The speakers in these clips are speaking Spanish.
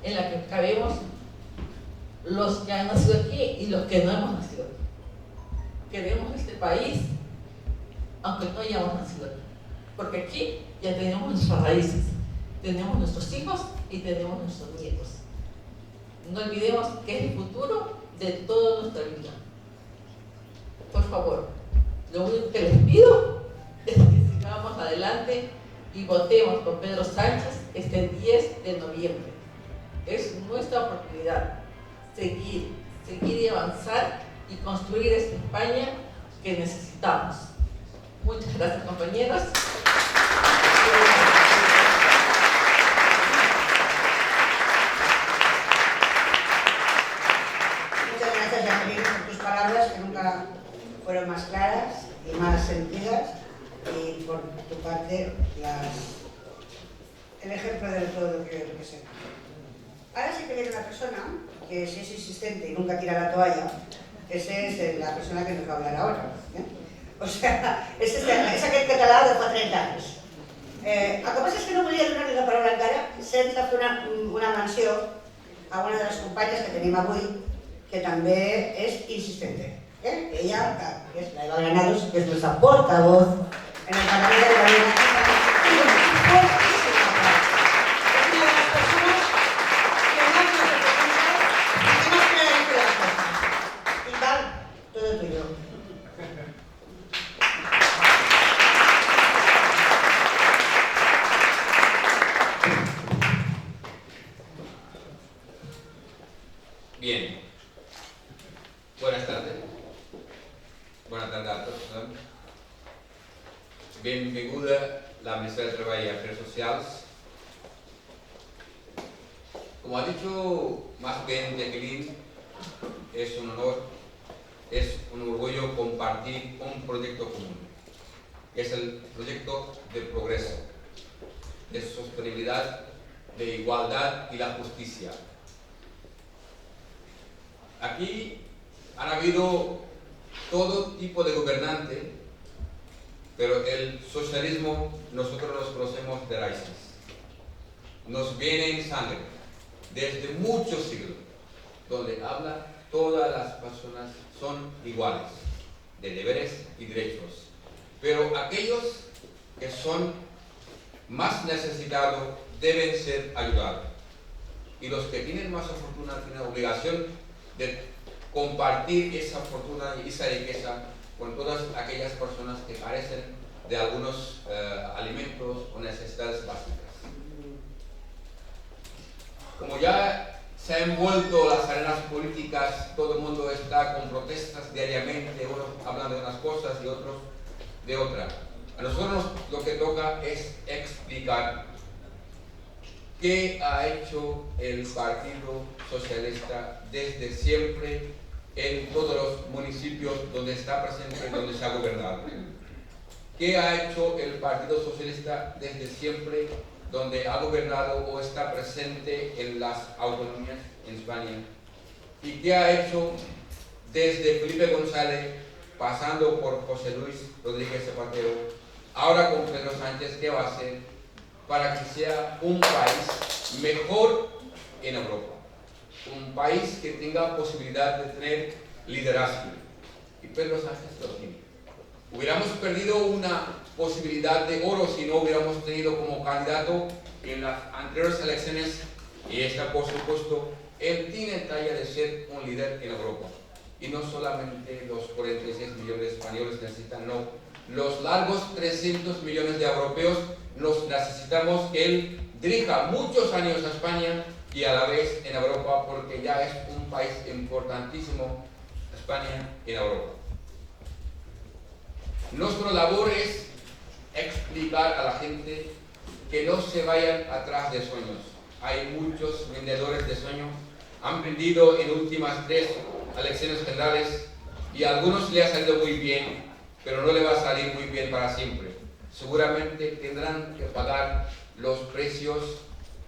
en la que cabemos los que han nacido aquí y los que no hemos nacido aquí. Queremos este país, aunque no hayamos nacido aquí, porque aquí ya tenemos nuestras raíces, tenemos nuestros hijos y tenemos nuestros nietos. No olvidemos que es el futuro de toda nuestra vida. Por favor, lo único que les pido es que sigamos adelante y votemos por Pedro Sánchez este 10 de noviembre. Es nuestra oportunidad seguir y avanzar y construir esta España que necesitamos. Muchas gracias, compañeros. Muchas gracias, Jacqueline, por tus palabras, que nunca fueron más claras y más sentidas, y por tu parte el ejemplo de todo lo que representa. Ahora sí que viene una persona que si es insistente y nunca tira la toalla. Esa es la persona que nos va a hablar ahora. O sea, és aquest català de fa 30 anys. El que passa és que no volia donar-li la paraula encara sense fer una menció a una de les companyes que tenim avui, que també és insistente. Ella, que és la Eva Granados, que és nuestra portavoz en el Parlamento de Cataluña. Bien, buenas tardes. Buenas tardes a todos. Benvinguda la Ministra de Treball y Afers Socials. Como ha dicho más bien Jacqueline, es un honor, es un orgullo compartir un proyecto común. Es el proyecto de progreso, de sostenibilidad, de igualdad y la justicia. Aquí han habido todo tipo de gobernante, pero el socialismo nosotros nos conocemos de raíces. Nos viene en sangre desde muchos siglos, donde habla todas las personas son iguales, de deberes y derechos. Pero aquellos que son más necesitados deben ser ayudados. Y los que tienen más fortuna tienen obligación de compartir esa fortuna y esa riqueza con todas aquellas personas que carecen de algunos alimentos o necesidades básicas. Como ya se han envuelto las arenas políticas, todo el mundo está con protestas diariamente, unos hablando de unas cosas y otros de otras. A nosotros lo que toca es explicar qué ha hecho el Partido Socialista desde siempre en todos los municipios donde está presente y donde se ha gobernado. ¿Qué ha hecho el Partido Socialista desde siempre donde ha gobernado o está presente en las autonomías en España? ¿Y qué ha hecho desde Felipe González, pasando por José Luis Rodríguez Zapatero, ahora con Pedro Sánchez? ¿Qué va a hacer para que sea un país mejor en Europa? Un país que tenga posibilidad de tener liderazgo. Y Pedro Sánchez lo tiene. Hubiéramos perdido una posibilidad de oro si no hubiéramos tenido como candidato en las anteriores elecciones, y esta, por supuesto, él tiene talla de ser un líder en Europa. Y no solamente los 46 millones de españoles necesitan, no. Los largos 300 millones de europeos nos necesitamos que él dirija muchos años a España y a la vez en Europa, porque ya es un país importantísimo, España, en Europa. Nuestra labor es explicar a la gente que no se vayan atrás de sueños. Hay muchos vendedores de sueños, han vendido en últimas 3 elecciones generales y a algunos le ha salido muy bien, pero no le va a salir muy bien para siempre. Seguramente tendrán que pagar los precios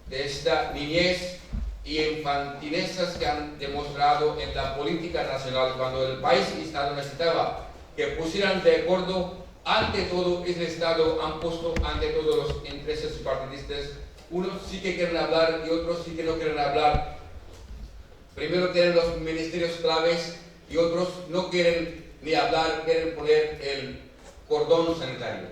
de esta niñez y infantilezas que han demostrado en la política nacional, cuando el país y el Estado necesitaba que pusieran de acuerdo ante todo el Estado, han puesto ante todos los intereses partidistas unos sí que quieren hablar y otros sí que no quieren hablar. Primero tienen los ministerios claves y otros no quieren ni hablar, quieren poner el cordón sanitario.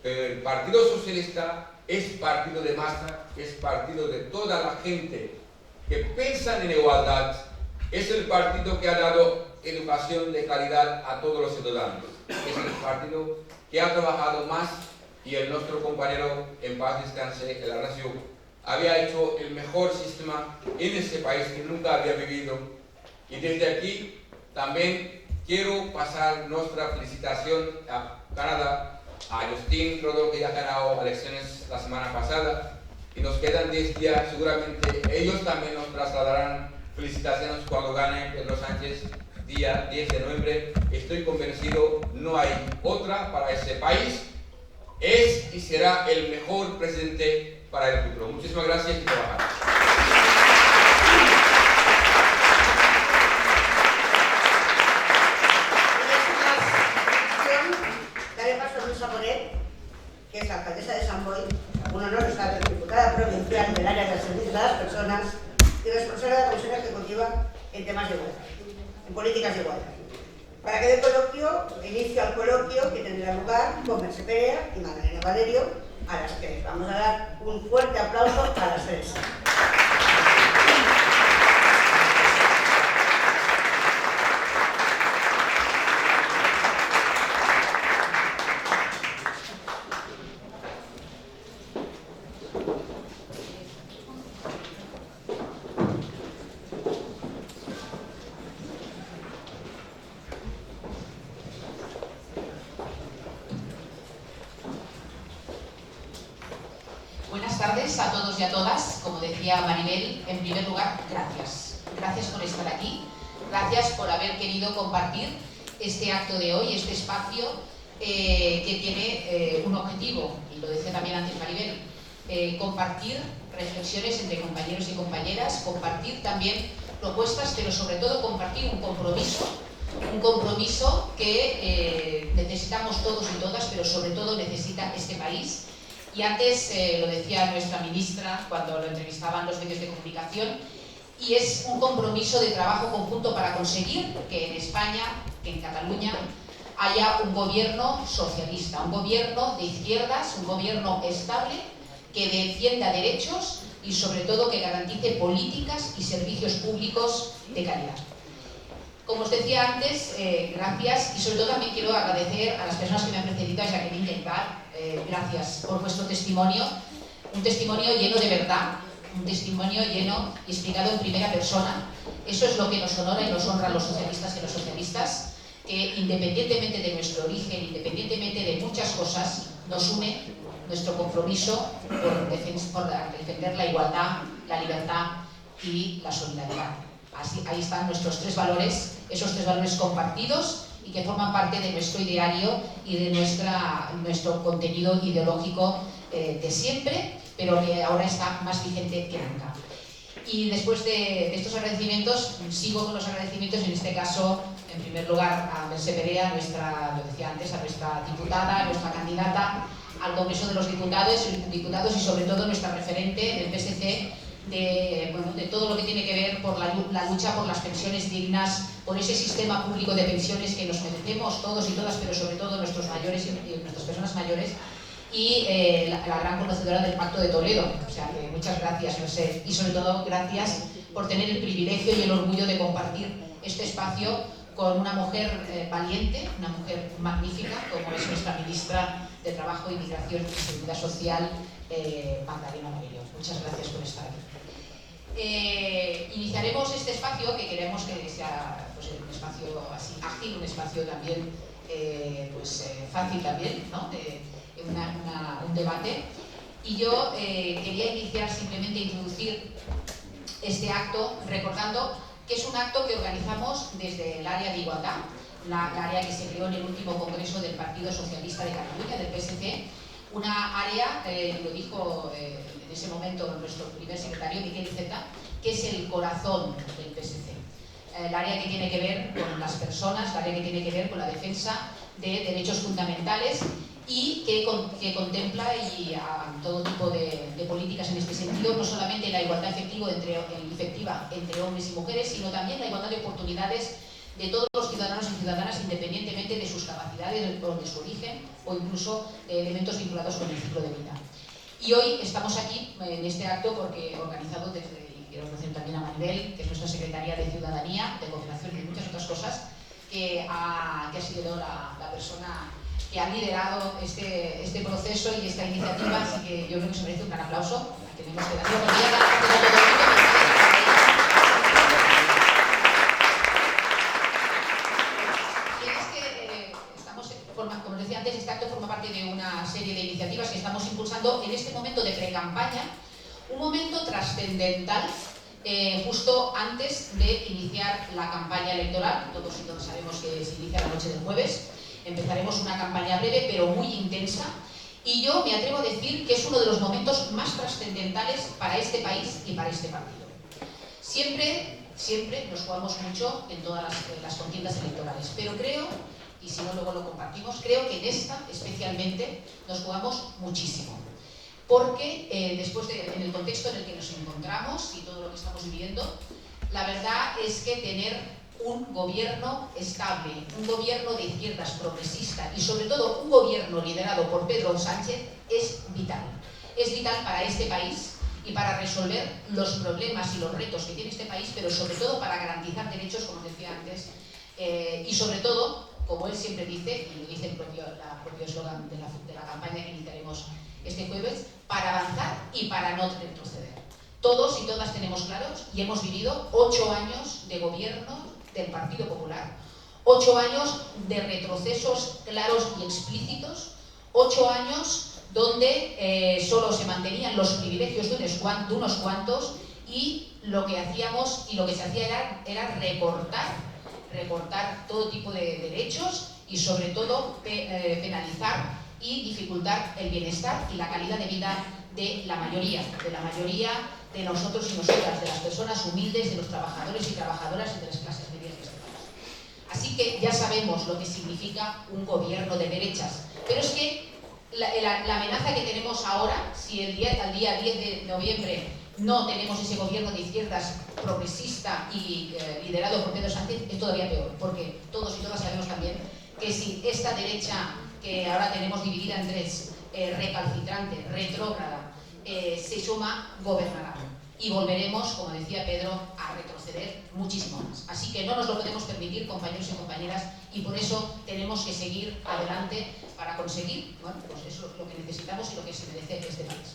Pero el Partido Socialista es partido de masa, es partido de toda la gente que piensa en igualdad, es el partido que ha dado educación de calidad a todos los ciudadanos, es el partido que ha trabajado más y el nuestro compañero, en paz descanse, el Arnasio, había hecho el mejor sistema en este país que nunca había vivido. Y desde aquí también quiero pasar nuestra felicitación a Canadá, a Justin Trudeau, que ya ha ganado elecciones la semana pasada, y nos quedan 10 días, seguramente ellos también nos trasladarán felicitaciones cuando gane Pedro Sánchez, día 10 de noviembre. Estoy convencido, no hay otra para ese país, es y será el mejor presidente para el futuro. Muchísimas gracias y trabajar. Daré paso a Luisa Moret, que es la alcaldesa de Sant Boi, un honor estar diputada provincial del área del servicio a las personas y responsable de la comisión ejecutiva en temas de igualdad, en políticas de igualdad. Para que dé coloquio, inicio al coloquio que tendrá lugar con Mercè Perea y Magdalena Valerio, a las que les vamos a dar un fuerte aplauso a las tres. Buenas tardes a todos y a todas. Como decía Maribel, en primer lugar, gracias. Gracias por estar aquí. Gracias por haber querido compartir este acto de hoy, este espacio que tiene un objetivo, y lo decía también antes Maribel, compartir reflexiones entre compañeros y compañeras, compartir también propuestas, pero sobre todo compartir un compromiso que necesitamos todos y todas, pero sobre todo necesita este país. Y antes lo decía nuestra ministra cuando lo entrevistaban los medios de comunicación, y es un compromiso de trabajo conjunto para conseguir que en España, que en Cataluña, haya un gobierno socialista, un gobierno de izquierdas, un gobierno estable, que defienda derechos y sobre todo que garantice políticas y servicios públicos de calidad. Como os decía antes, gracias, y sobre todo también quiero agradecer a las personas que me han precedido, a Jacqueline y a Ibar, gracias por vuestro testimonio, un testimonio lleno de verdad, un testimonio lleno y explicado en primera persona. Eso es lo que nos honora y nos honra a los socialistas y a las socialistas, que independientemente de nuestro origen, independientemente de muchas cosas, nos une nuestro compromiso por defender la igualdad, la libertad y la solidaridad. Así, ahí están nuestros tres valores, esos tres valores compartidos y que forman parte de nuestro ideario y de nuestro contenido ideológico de siempre, pero que ahora está más vigente que nunca. Y después de estos agradecimientos, sigo con los agradecimientos, en este caso, en primer lugar, a Mercè Perea, lo decía antes, a nuestra diputada, a nuestra candidata al Congreso de los Diputados y sobre todo nuestra referente del PSC, de todo lo que tiene que ver por la lucha por las pensiones dignas, por ese sistema público de pensiones que nos merecemos todos y todas, pero sobre todo nuestros mayores y nuestras personas mayores, y la gran conocedora del Pacto de Toledo. O sea que muchas gracias, Mercè, y sobre todo gracias por tener el privilegio y el orgullo de compartir este espacio con una mujer valiente, una mujer magnífica, como es nuestra ministra de Trabajo, Inmigración y Seguridad Social, Magdalena Valerio. Muchas gracias por estar aquí. Iniciaremos este espacio, que queremos que sea pues, un espacio así ágil, un espacio también fácil también, ¿no? Un debate. Y yo quería iniciar simplemente introducir este acto recordando que es un acto que organizamos desde el área de igualdad, la área que se creó en el último congreso del Partido Socialista de Cataluña, del PSC, una área, lo dijo en ese momento nuestro primer secretario, Miquel Iceta, que es el corazón del PSC. El área que tiene que ver con las personas, el área que tiene que ver con la defensa de derechos fundamentales y que contempla todo tipo de políticas en este sentido, no solamente la igualdad efectiva entre hombres y mujeres, sino también la igualdad de oportunidades de todos los ciudadanos y ciudadanas, independientemente de sus capacidades o de su origen, o incluso de elementos vinculados con el ciclo de vida. Y hoy estamos aquí en este acto porque organizado desde, y quiero agradecer también a Maribel, que es nuestra secretaria de Ciudadanía, de Cooperación y muchas otras cosas, que ha sido la persona que ha liderado este proceso y esta iniciativa, así que yo creo que se merece un gran aplauso. La tenemos que dar. Como decía antes, este acto forma parte de una serie de iniciativas que estamos impulsando en este momento de pre-campaña, un momento trascendental, justo antes de iniciar la campaña electoral. Todos y todas sabemos que se inicia la noche del jueves. Empezaremos una campaña breve pero muy intensa, y yo me atrevo a decir que es uno de los momentos más trascendentales para este país y para este partido. Siempre nos jugamos mucho en todas las contiendas electorales, pero creo, y si no luego lo compartimos, creo que en esta especialmente nos jugamos muchísimo. Porque en el contexto en el que nos encontramos y todo lo que estamos viviendo, la verdad es que tener un gobierno estable, un gobierno de izquierdas progresista y sobre todo un gobierno liderado por Pedro Sánchez es vital. Es vital para este país y para resolver los problemas y los retos que tiene este país, pero sobre todo para garantizar derechos, como decía antes, y sobre todo, como él siempre dice, y lo dice el propio eslogan de la campaña que iniciaremos este jueves, para avanzar y para no retroceder. Todos y todas tenemos claros y hemos vivido 8 años de gobierno del Partido Popular, 8 años de retrocesos claros y explícitos, 8 años donde solo se mantenían los privilegios de unos cuantos, y lo que hacíamos y lo que se hacía era recortar todo tipo de derechos y sobre todo penalizar y dificultar el bienestar y la calidad de vida de la mayoría de nosotros y nosotras, de las personas humildes, de los trabajadores y trabajadoras y de las clases medias de este país. Así que ya sabemos lo que significa un gobierno de derechas, pero es que la amenaza que tenemos ahora, si al día 10 de noviembre no tenemos ese gobierno de izquierdas progresista y liderado por Pedro Sánchez, es todavía peor, porque todos y todas sabemos también que si esta derecha que ahora tenemos dividida en tres, recalcitrante, retrógrada, se suma, gobernará. Y volveremos, como decía Pedro, a retroceder muchísimo más. Así que no nos lo podemos permitir, compañeros y compañeras, y por eso tenemos que seguir adelante para conseguir, bueno, pues eso es lo que necesitamos y lo que se merece este país.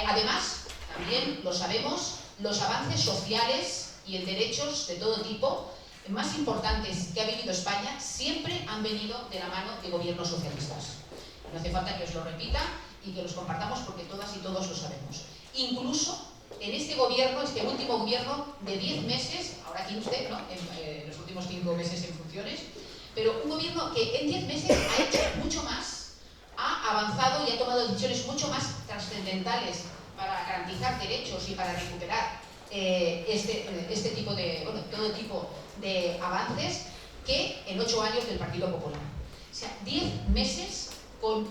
Además, también lo sabemos, los avances sociales y en derechos de todo tipo más importantes que ha vivido España siempre han venido de la mano de gobiernos socialistas. No hace falta que os lo repita y que los compartamos porque todas y todos lo sabemos. Incluso en este gobierno, este último gobierno de 10 meses, ahora 15, ¿no? En los últimos 5 meses en funciones, pero un gobierno que en 10 meses ha hecho mucho más, ha avanzado y ha tomado decisiones mucho más trascendentales para garantizar derechos y para recuperar este tipo de, bueno, todo tipo de avances que en 8 años del Partido Popular. O sea, 10 meses con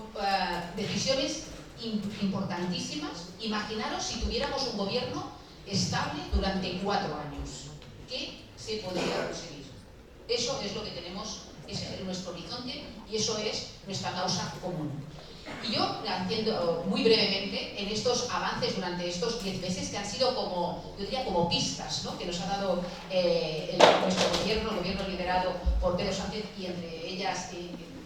decisiones importantísimas. Imaginaros si tuviéramos un gobierno estable durante 4 años. ¿Qué se podría conseguir? Eso es lo que tenemos, ese es nuestro horizonte y eso es nuestra causa común. Y yo entiendo muy brevemente en estos avances durante estos 10 meses que han sido como, yo diría, como pistas, ¿no? Que nos ha dado nuestro gobierno, el gobierno liderado por Pedro Sánchez y entre ellas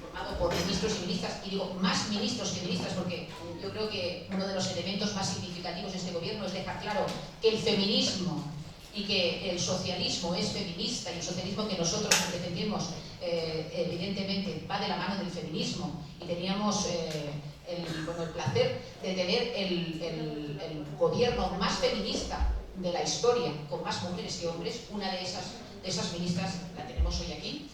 formado por ministros y ministras, y digo más ministros que ministras porque yo creo que uno de los elementos más significativos de este gobierno es dejar claro que el feminismo y que el socialismo es feminista y el socialismo que nosotros defendemos evidentemente va de la mano del feminismo y teníamos el placer de tener el gobierno más feminista de la historia con más mujeres que hombres. Una de esas ministras la tenemos hoy aquí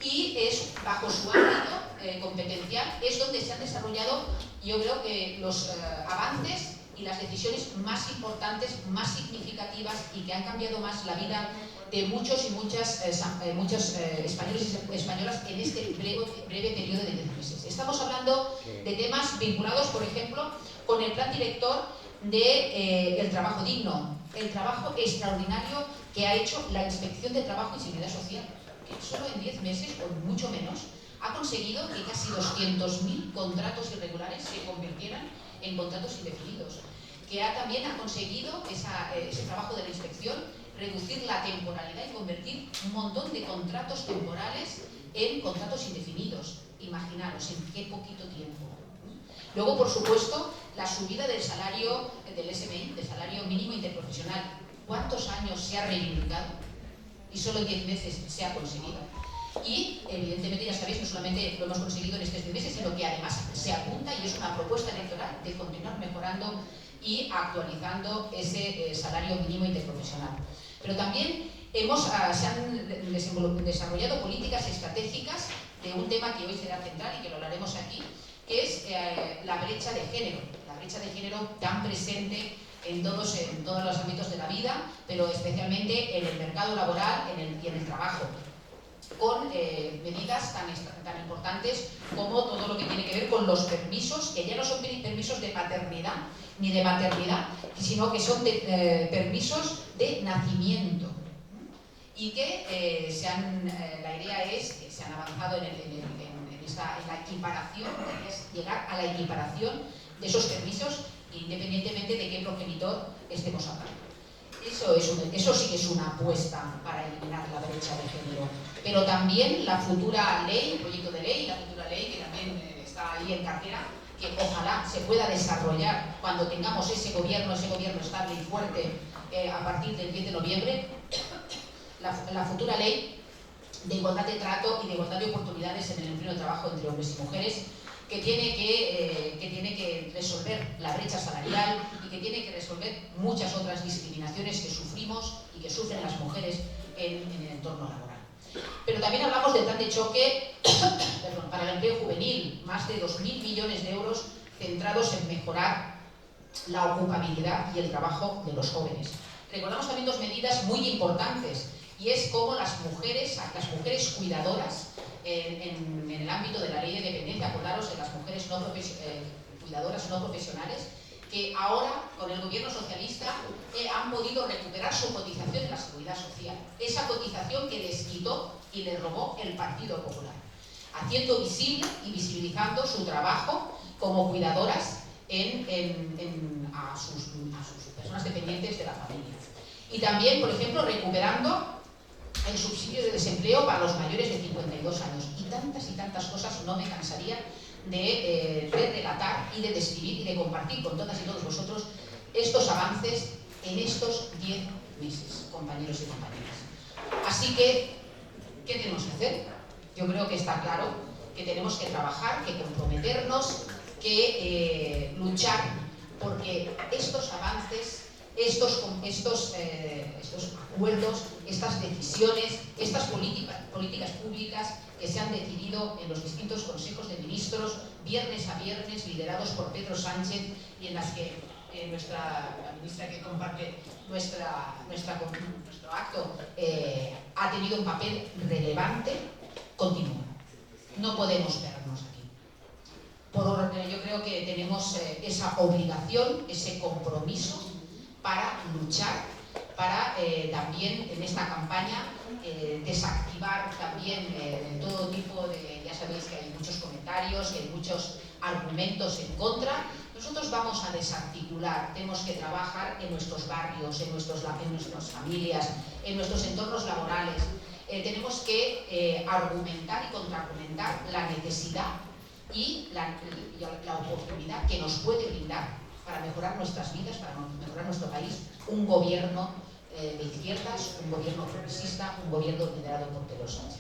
y es bajo su ámbito competencial es donde se han desarrollado yo creo que los avances y las decisiones más importantes, más significativas y que han cambiado más la vida de muchos y muchos españoles y españolas en este breve periodo de 10 meses. Estamos hablando de temas vinculados, por ejemplo, con el plan director del trabajo digno, el trabajo extraordinario que ha hecho la Inspección de Trabajo y Seguridad Social, que solo en 10 meses, o mucho menos, ha conseguido que casi 200.000 contratos irregulares se convirtieran en contratos indefinidos, que también ha conseguido ese trabajo de la inspección reducir la temporalidad y convertir un montón de contratos temporales en contratos indefinidos. Imaginaros en qué poquito tiempo. Luego, por supuesto, la subida del salario del SMI, del salario mínimo interprofesional. ¿Cuántos años se ha reivindicado? Y solo en 10 meses se ha conseguido. Y, evidentemente, ya sabéis, no solamente lo hemos conseguido en estos 10 meses, sino que además se apunta, y es una propuesta electoral, de continuar mejorando y actualizando ese salario mínimo interprofesional. Pero también se han desarrollado políticas estratégicas de un tema que hoy será central y que lo hablaremos aquí, que es la brecha de género tan presente en todos los ámbitos de la vida, pero especialmente en el mercado laboral y en el trabajo, con medidas tan importantes como todo lo que tiene que ver con los permisos, que ya no son permisos de paternidad ni de maternidad, sino que son permisos de nacimiento, y que la idea es que se han avanzado en la equiparación, es llegar a la equiparación de esos permisos independientemente de qué progenitor estemos hablando. Eso sí que es una apuesta para eliminar la brecha de género. Pero también la futura ley, el proyecto de ley, la futura ley que también está ahí en cartera, que ojalá se pueda desarrollar cuando tengamos ese gobierno estable y fuerte a partir del 10 de noviembre, la futura ley de igualdad de trato y de igualdad de oportunidades en el empleo de trabajo entre hombres y mujeres, que tiene que resolver la brecha salarial y que tiene que resolver muchas otras discriminaciones que sufrimos y que sufren las mujeres en el entorno laboral. Pero también hablamos del plan de choque para el empleo juvenil, más de 2.000 millones de euros centrados en mejorar la ocupabilidad y el trabajo de los jóvenes. Recordamos también dos medidas muy importantes, y es cómo las mujeres cuidadoras en el ámbito de la ley de dependencia, acordaros de las mujeres cuidadoras no profesionales, que ahora con el gobierno socialista han podido recuperar su cotización en la Seguridad Social, esa cotización que les quitó y les robó el Partido Popular, haciendo visible y visibilizando su trabajo como cuidadoras a sus personas dependientes de la familia. Y también, por ejemplo, recuperando el subsidio de desempleo para los mayores de 52 años. Y tantas cosas. No me cansaría de relatar y de describir y de compartir con todas y todos vosotros estos avances en estos 10 meses, compañeros y compañeras. Así que, ¿qué tenemos que hacer? Yo creo que está claro que tenemos que trabajar, que comprometernos, que luchar porque estos avances, estos acuerdos, estas decisiones, estas políticas públicas que se han decidido en los distintos consejos de ministros, viernes a viernes, liderados por Pedro Sánchez, y en las que la ministra que comparte nuestro acto ha tenido un papel relevante, continúa. No podemos vernos aquí. Yo creo que tenemos esa obligación, ese compromiso para luchar, para también en esta campaña desactivar también todo tipo de, ya sabéis que hay muchos comentarios, que hay muchos argumentos en contra. Nosotros vamos a desarticular, tenemos que trabajar en nuestros barrios, en nuestras familias, en nuestros entornos laborales. Tenemos que argumentar y contraargumentar la necesidad y la oportunidad que nos puede brindar para mejorar nuestras vidas, para mejorar nuestro país, un gobierno de izquierdas, un gobierno progresista, un gobierno liderado por Pedro Sánchez.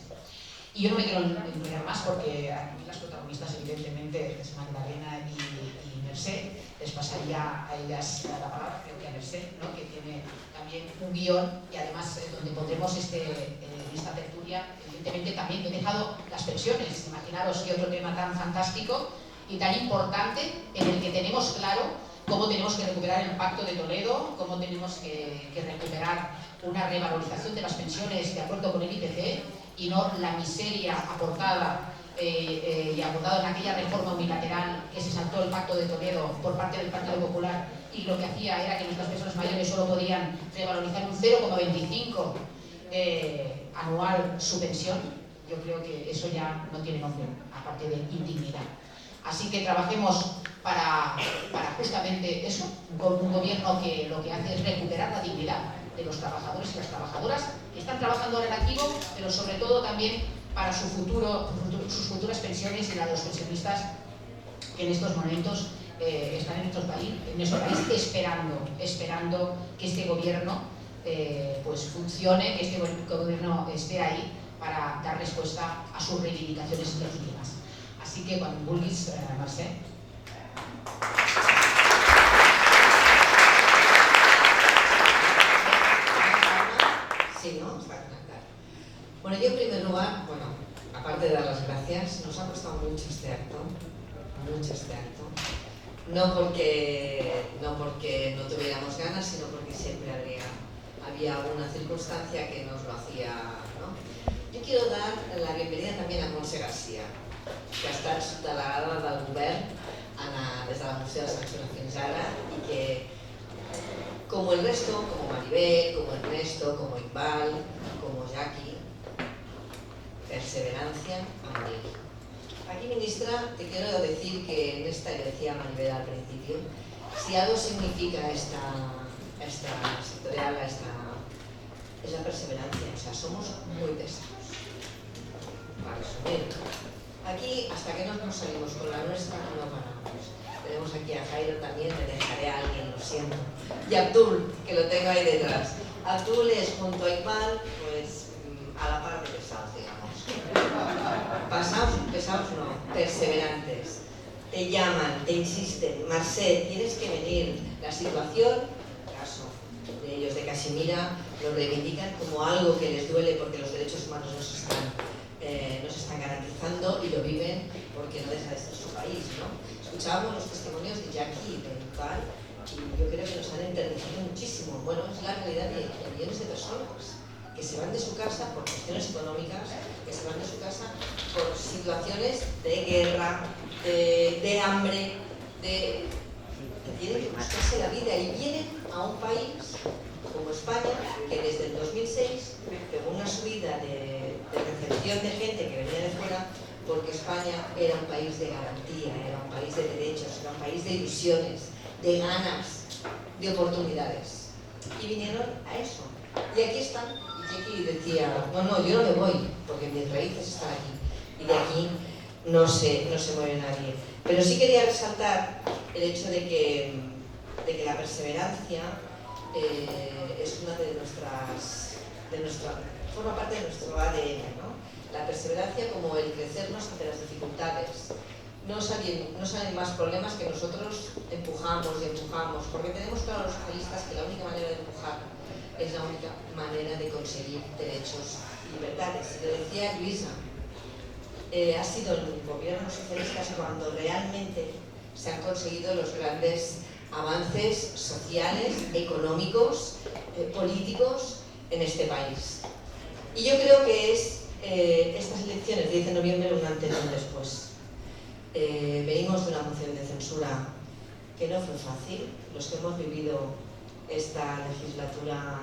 Y yo no me quiero enrollar más porque aquí las protagonistas, evidentemente, es Magdalena y Mercè. Les pasaría a ellas la palabra, creo que a Mercè, ¿no?, que tiene también un guión y además donde pondremos esta tertulia. Evidentemente también he dejado las pensiones, imaginaros que otro tema tan fantástico y tan importante en el que tenemos claro cómo tenemos que recuperar el Pacto de Toledo, cómo tenemos que recuperar una revalorización de las pensiones de acuerdo con el IPC y no la miseria aportada y aportado en aquella reforma unilateral que se saltó el Pacto de Toledo por parte del Partido Popular y lo que hacía era que nuestras personas mayores solo podían revalorizar un 0,25 anual su pensión. Yo creo que eso ya no tiene nombre, aparte de indignidad. Así que trabajemos para justamente eso, con un gobierno que lo que hace es recuperar la dignidad de los trabajadores y las trabajadoras que están trabajando ahora en activo, pero sobre todo también para su futuro, sus futuras pensiones y la de los pensionistas que en estos momentos están en nuestro país esperando que este gobierno pues funcione, que este gobierno esté ahí para dar respuesta a sus reivindicaciones legítimas. Así que cuando vulguis, Mercè. Sí, ¿no? Bueno, yo en primer lugar, aparte de dar las gracias, nos ha costado mucho este acto. No porque no tuviéramos ganas, sino porque siempre había alguna circunstancia que nos lo hacía, ¿no? Yo quiero dar la bienvenida también a Montse García, que ha estat delegada del govern des de la moció de censura fins ara i que, como el resto, como Maribel, como Ernesto, como Iqbal, como Jackie, perseverancia a morir. Aquí, ministra, te quiero decir que en esta, le decía Maribel al principio, si algo significa esta sectorial, es la perseverancia. O sea, somos muy pesados. Para resumir, aquí, hasta que no nos salimos con la nuestra, no paramos. Tenemos aquí a Jairo también, te dejaré a alguien, lo siento. Y Abdul, que lo tengo ahí detrás. Abdul es, junto a Iqbal, pues a la par de pesados, digamos. Pesados no, perseverantes. Te llaman, te insisten, Mercè, tienes que venir. La situación, caso de ellos de Casimira, lo reivindican como algo que les duele porque los derechos humanos no se están garantizando y lo viven porque no deja de ser su país, ¿no? Escuchábamos los testimonios de Jackie y de Iqbal y yo creo que nos han enternecido muchísimo. Bueno, es la realidad de millones de personas que se van de su casa por cuestiones económicas, que se van de su casa por situaciones de guerra, de hambre, que tienen que buscarse la vida y vienen a un país como España, que desde el 2006 pegó una subida de recepción de gente que venía de fuera, porque España era un país de garantía, era un país de derechos, era un país de ilusiones, de ganas, de oportunidades. Y vinieron a eso. Y aquí están. Y Jackie decía, no, yo no me voy, porque mis raíces están aquí. Y de aquí no se mueve nadie. Pero sí quería resaltar el hecho de que la perseverancia es una forma parte de nuestro ADN, ¿no? La perseverancia como el crecernos ante las dificultades. No salen más problemas que nosotros empujamos, porque tenemos claro los socialistas que la única manera de empujar es la única manera de conseguir derechos y libertades. Y lo decía Lluïsa, ha sido el gobierno socialista cuando realmente se han conseguido los grandes avances sociales, económicos, políticos en este país. Y yo creo que estas elecciones de 10 de noviembre un antes y un después. Venimos de una moción de censura que no fue fácil. Los que hemos vivido esta legislatura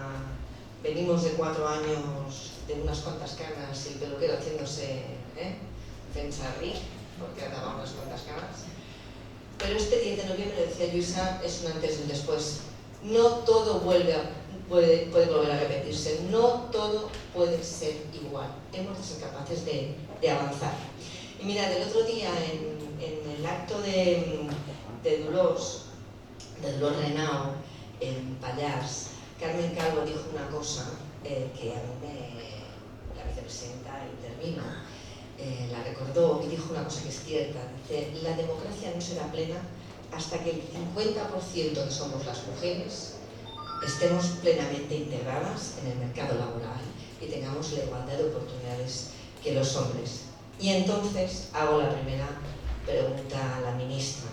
venimos de 4 años de unas cuantas canas y el peluquero haciéndose pensarrí, porque ha dado unas cuantas canas. Pero este 10 de noviembre, decía Lluïsa, es un antes y un después. No todo puede volver a repetirse, no todo puede ser igual. Hemos de ser capaces de avanzar. Y mirad, el otro día en el acto de Dolors Renau, en Pallars, Carmen Calvo dijo una cosa que a mí la vicepresidenta intervino, la recordó y dijo una cosa que es cierta. Dice, la democracia no será plena hasta que el 50% que somos las mujeres estemos plenamente integradas en el mercado laboral y tengamos la igualdad de oportunidades que los hombres. Y entonces hago la primera pregunta a la ministra.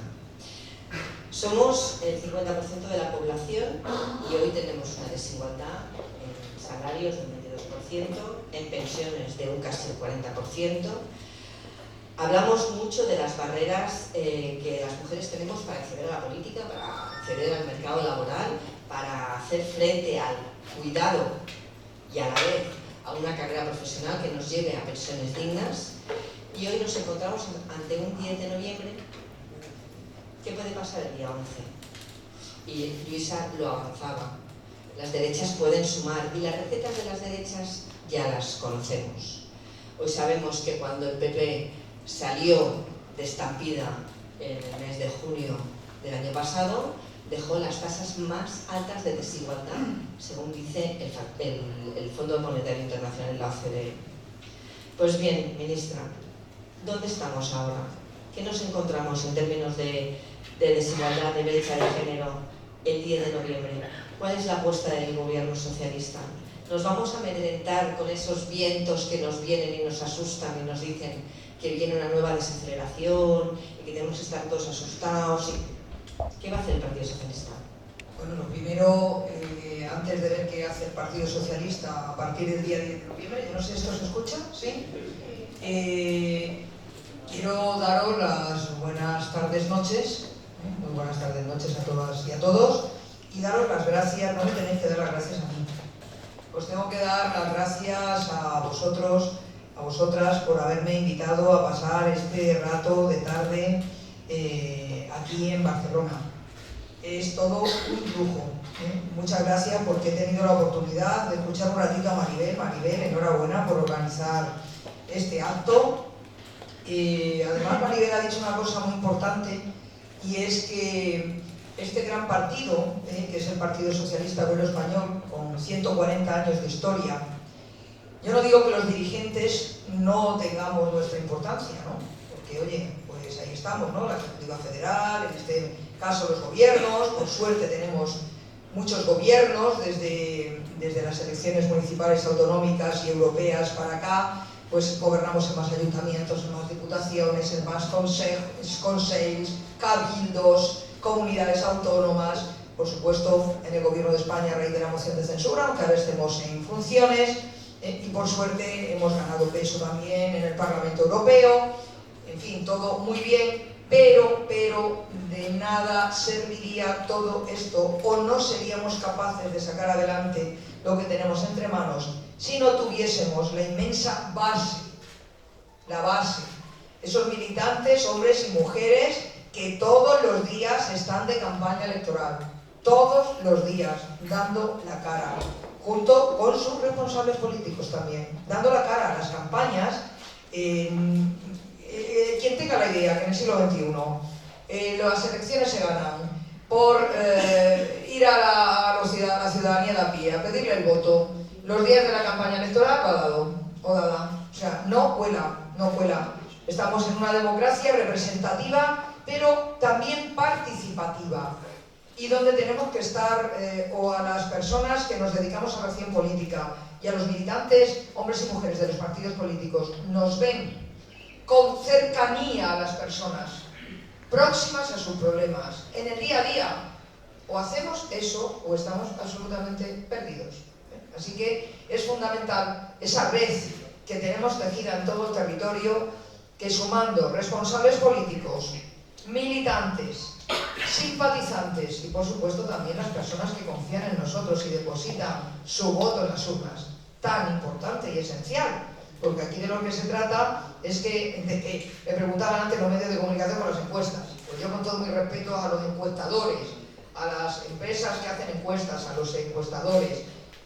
Somos el 50% de la población y hoy tenemos una desigualdad en salarios del 22%, en pensiones de un casi 40%. Hablamos mucho de las barreras que las mujeres tenemos para acceder a la política, para acceder al mercado laboral, para hacer frente al cuidado y a la vez a una carrera profesional que nos lleve a pensiones dignas. Y hoy nos encontramos ante un 10 de noviembre. ¿Qué puede pasar el día 11? Y Luisa lo avanzaba. Las derechas pueden sumar y las recetas de las derechas ya las conocemos. Hoy sabemos que cuando el PP salió de estampida en el mes de junio del año pasado, dejó las tasas más altas de desigualdad, según dice el Fondo Monetario Internacional, la OCDE. Pues bien, ministra, ¿dónde estamos ahora? ¿Qué nos encontramos en términos de desigualdad, de brecha de género el 10 de noviembre? ¿Cuál es la apuesta del gobierno socialista? ¿Nos vamos a amedrentar con esos vientos que nos vienen y nos asustan y nos dicen que viene una nueva desaceleración y que tenemos que estar todos asustados? ¿Qué va a hacer el Partido Socialista? Bueno, lo primero, antes de ver qué hace el Partido Socialista a partir del día 10 de noviembre, yo no sé si esto se escucha, ¿sí? Quiero daros las buenas tardes, noches, muy buenas tardes, noches a todas y a todos, y daros las gracias. No me tenéis que dar las gracias a mí, os tengo que dar las gracias a vosotros, a vosotras, por haberme invitado a pasar este rato de tarde aquí en Barcelona. Es todo un lujo. Muchas gracias porque he tenido la oportunidad de escuchar un ratito a Maribel. Maribel, enhorabuena por organizar este acto. Además, Maribel ha dicho una cosa muy importante, y es que este gran partido, que es el Partido Socialista Obrero Español, con 140 años de historia, yo no digo que los dirigentes no tengamos nuestra importancia, ¿no? Porque, oye, pues ahí estamos, ¿no? La Ejecutiva Federal, en este caso los gobiernos, por suerte tenemos muchos gobiernos, desde las elecciones municipales, autonómicas y europeas para acá, pues gobernamos en más ayuntamientos, en más diputaciones, en más consejos, cabildos, comunidades autónomas, por supuesto en el gobierno de España a raíz de la moción de censura, aunque ahora estemos en funciones, y por suerte hemos ganado peso también en el Parlamento Europeo. En fin, todo muy bien, pero de nada serviría todo esto, o no seríamos capaces de sacar adelante lo que tenemos entre manos si no tuviésemos la inmensa base, la base, esos militantes, hombres y mujeres, que todos los días están de campaña electoral, todos los días, dando la cara, junto con sus responsables políticos también, dando la cara a las campañas. Quien tenga la idea que en el siglo XXI las elecciones se ganan por ir a la ciudadanía de a pie, a pedirle el voto, los días de la campaña electoral o dada. O sea, no cuela. Estamos en una democracia representativa, pero también participativa, y donde tenemos que estar, o a las personas que nos dedicamos a la acción política y a los militantes, hombres y mujeres de los partidos políticos, nos ven con cercanía a las personas, próximas a sus problemas, en el día a día. O hacemos eso o estamos absolutamente perdidos. Así que es fundamental esa red que tenemos tejida en todo el territorio, que sumando responsables políticos, militantes, simpatizantes y por supuesto también las personas que confían en nosotros y depositan su voto en las urnas, tan importante y esencial. Porque aquí de lo que se trata es que me preguntaban antes los medios de comunicación por las encuestas. Pues yo, con todo mi respeto a los encuestadores, a las empresas que hacen encuestas, a los encuestadores,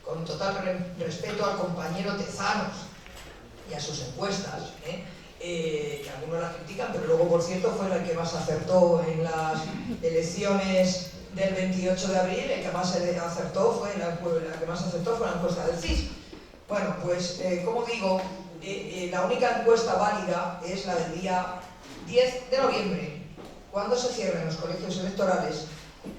con total respeto al compañero Tezanos y a sus encuestas, que algunos las critican, pero luego, por cierto, fue el que más acertó en las elecciones del 28 de abril, el que más acertó fue la encuesta del CIS. Bueno, pues, como digo, la única encuesta válida es la del día 10 de noviembre, cuando se cierren los colegios electorales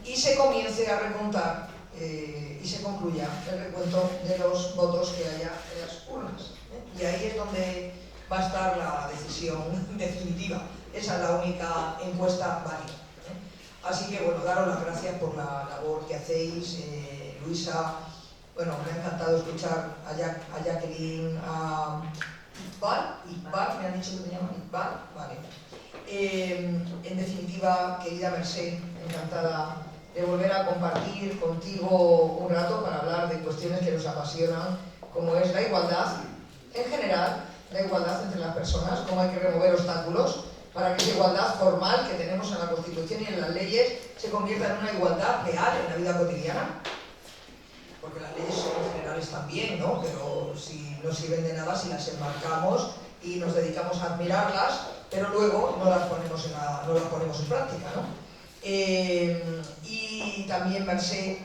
y se comience a recontar y se concluya el recuento de los votos que haya en las urnas. Y ahí es donde va a estar la decisión definitiva. Esa es la única encuesta válida. Así que bueno, daros las gracias por la labor que hacéis, Luisa. Bueno, me ha encantado escuchar a Jacqueline, a Iqbal, me han dicho que te llaman Iqbal, vale. En definitiva, querida Mercè, encantada de volver a compartir contigo un rato para hablar de cuestiones que nos apasionan, como es la igualdad en general, la igualdad entre las personas, cómo hay que remover obstáculos para que esa igualdad formal que tenemos en la Constitución y en las leyes se convierta en una igualdad real en la vida cotidiana. Porque las leyes son generales también, ¿no? Pero si no sirven de nada si las enmarcamos y nos dedicamos a admirarlas, pero luego no las ponemos en práctica, ¿no? Y también, Mercè,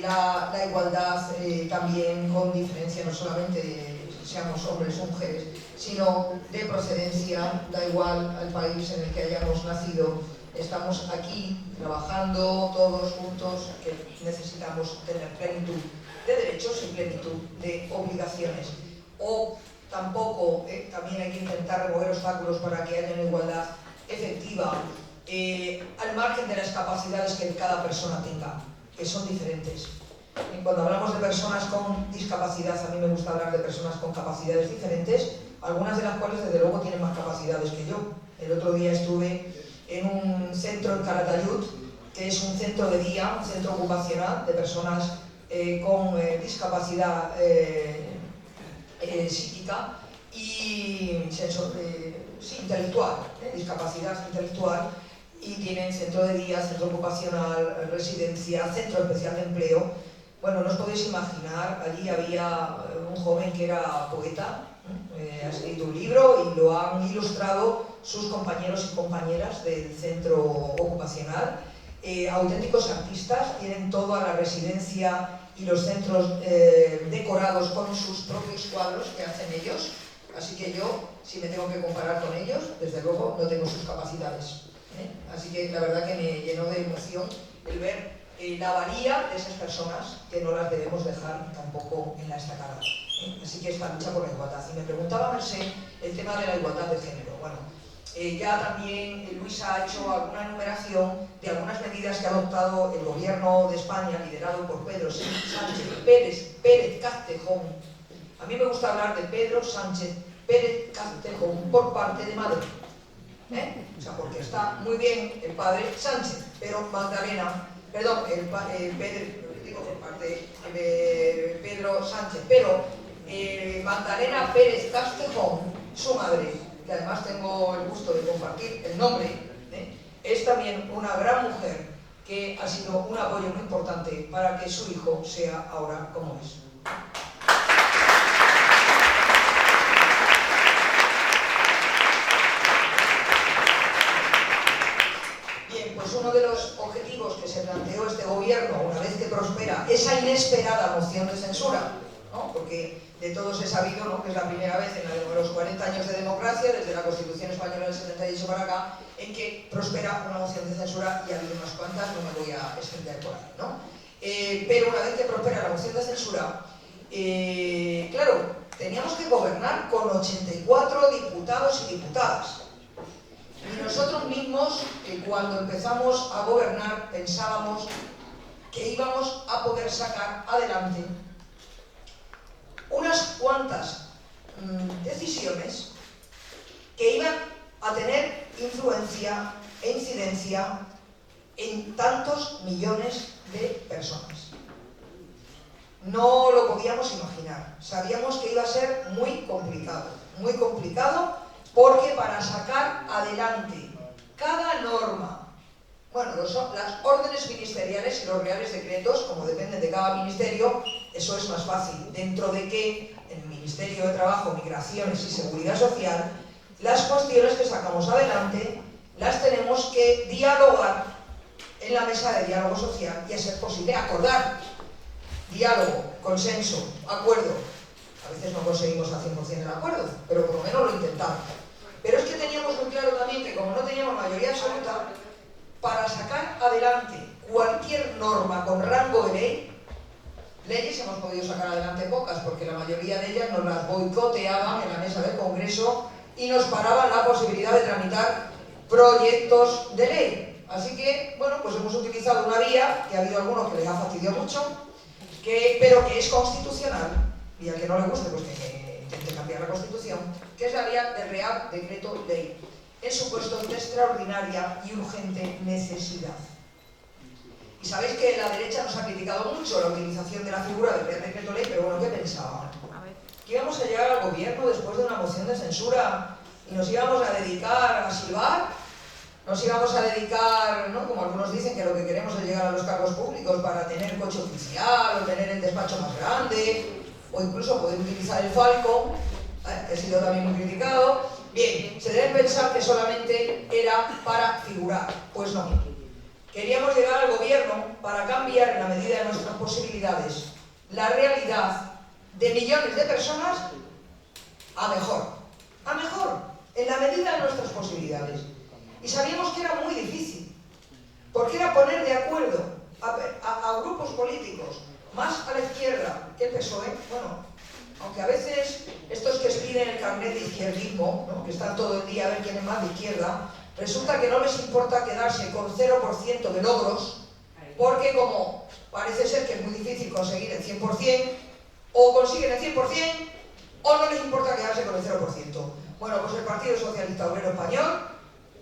la igualdad también con diferencia, no solamente seamos hombres o mujeres, sino de procedencia, da igual al país en el que hayamos nacido. Estamos aquí trabajando todos juntos, que necesitamos tener plenitud de derechos y plenitud de obligaciones. O tampoco, también hay que intentar remover obstáculos para que haya una igualdad efectiva al margen de las capacidades que cada persona tenga, que son diferentes. Y cuando hablamos de personas con discapacidad, a mí me gusta hablar de personas con capacidades diferentes, algunas de las cuales desde luego tienen más capacidades que yo. El otro día estuve en un centro en Calatayud, que es un centro de día, un centro ocupacional de personas con discapacidad psíquica y intelectual, discapacidad intelectual, y tienen centro de día, centro ocupacional, residencia, centro especial de empleo. Bueno, no os podéis imaginar, allí había un joven que era poeta, ha escrito un libro y lo han ilustrado sus compañeros y compañeras del centro ocupacional, auténticos artistas, tienen toda la residencia y los centros decorados con sus propios cuadros que hacen ellos, así que yo, si me tengo que comparar con ellos, desde luego no tengo sus capacidades. Así que la verdad que me llenó de emoción el ver la valía de esas personas, que no las debemos dejar tampoco en la estacada. Así que esta lucha por la igualdad. Y me preguntaba Mercè el tema de la igualdad de género. Bueno, ya también Luisa ha hecho alguna enumeración de algunas medidas que ha adoptado el gobierno de España, liderado por Pedro Sánchez Pérez Castejón. A mí me gusta hablar de Pedro Sánchez Pérez Castejón por parte de Madrid. O sea, porque está muy bien el padre Sánchez, pero Magdalena, perdón, digo por parte de Pedro Sánchez, pero Magdalena Pérez Castejón, su madre, que además tengo el gusto de compartir el nombre, es también una gran mujer que ha sido un apoyo muy importante para que su hijo sea ahora como es. Uno de los objetivos que se planteó este gobierno una vez que prospera esa inesperada moción de censura, ¿no? Porque de todos he sabido, ¿no?, que es la primera vez en los 40 años de democracia, desde la Constitución Española del 78 para acá, en que prospera una moción de censura, y ha habido unas cuantas, no me voy a extender por ahí, ¿no? Pero una vez que prospera la moción de censura, claro, teníamos que gobernar con 84 diputados y diputadas. Y nosotros mismos, cuando empezamos a gobernar, pensábamos que íbamos a poder sacar adelante unas cuantas decisiones que iban a tener influencia e incidencia en tantos millones de personas. No lo podíamos imaginar. Sabíamos que iba a ser muy complicado, porque para sacar adelante cada norma, bueno, las órdenes ministeriales y los reales decretos, como dependen de cada ministerio, eso es más fácil, dentro de que en el Ministerio de Trabajo, Migraciones y Seguridad Social, las cuestiones que sacamos adelante las tenemos que dialogar en la mesa de diálogo social y, a ser posible, acordar. Diálogo, consenso, acuerdo. A veces no conseguimos al 100% el acuerdo, pero por lo menos lo intentamos. Pero es que teníamos muy claro también que, como no teníamos mayoría absoluta, para sacar adelante cualquier norma con rango de ley, leyes hemos podido sacar adelante pocas, porque la mayoría de ellas nos las boicoteaban en la mesa del Congreso y nos paraban la posibilidad de tramitar proyectos de ley. Así que, bueno, pues hemos utilizado una vía, que ha habido algunos que les ha fastidiado mucho, pero que es constitucional, y al que no le guste, pues que intente cambiar la Constitución, que es la vía del Real Decreto Ley, en supuestos de extraordinaria y urgente necesidad. Y sabéis que la derecha nos ha criticado mucho la utilización de la figura del Real Decreto Ley, pero bueno, ¿qué pensaban? ¿Que íbamos a llegar al gobierno después de una moción de censura y nos íbamos a dedicar a silbar? ¿Nos íbamos a dedicar, ¿no?, como algunos dicen, que lo que queremos es llegar a los cargos públicos para tener coche oficial o tener el despacho más grande o incluso poder utilizar el Falcon, que ha sido también muy criticado? Bien, se deben pensar que solamente era para figurar. Pues no. Queríamos llegar al gobierno para cambiar, en la medida de nuestras posibilidades, la realidad de millones de personas a mejor. A mejor, en la medida de nuestras posibilidades. Y sabíamos que era muy difícil, porque era poner de acuerdo a grupos políticos más a la izquierda que el PSOE, bueno, aunque a veces estos que piden el carnet de izquierdismo, ¿no?, que están todo el día a ver quién es más de izquierda, resulta que no les importa quedarse con 0% de logros, porque como parece ser que es muy difícil conseguir el 100%, o consiguen el 100%, o no les importa quedarse con el 0%. Bueno, pues el Partido Socialista Obrero Español,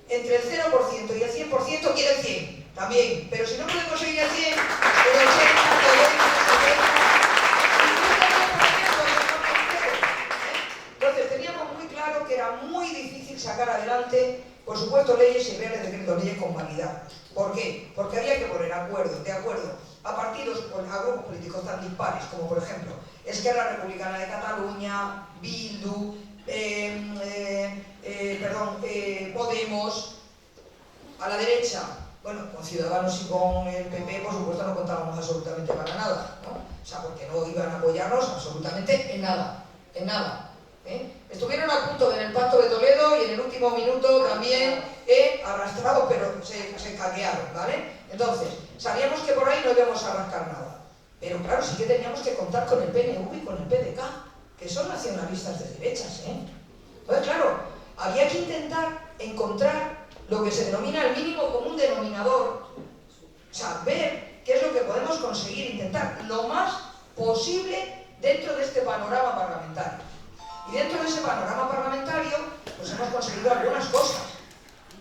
entre el 0% y el 100% quiere el 100%, también, pero si no pueden conseguir el 100%, el 80%, entonces teníamos muy claro que era muy difícil sacar adelante, por supuesto, leyes y reales decretos, leyes con validad. ¿Por qué? Porque había que poner de acuerdo a partidos, a grupos políticos tan dispares como, por ejemplo, Esquerra Republicana de Cataluña, Bildu, Podemos, a la derecha, bueno, con Ciudadanos y con el PP, por supuesto, no contábamos absolutamente para nada, ¿no? O sea, porque no iban a apoyarnos absolutamente en nada, en nada. Estuvieron a punto en el Pacto de Toledo y en el último minuto también arrastrados, pero se caquearon, ¿vale? Entonces, sabíamos que por ahí no íbamos a rascar nada, pero claro, sí que teníamos que contar con el PNV y con el PDK, que son nacionalistas de derechas, Entonces, claro, había que intentar encontrar lo que se denomina el mínimo común denominador, o sea, ver qué es lo que podemos conseguir, intentar lo más posible dentro de este panorama parlamentario. Y dentro de ese panorama parlamentario, pues hemos conseguido algunas cosas.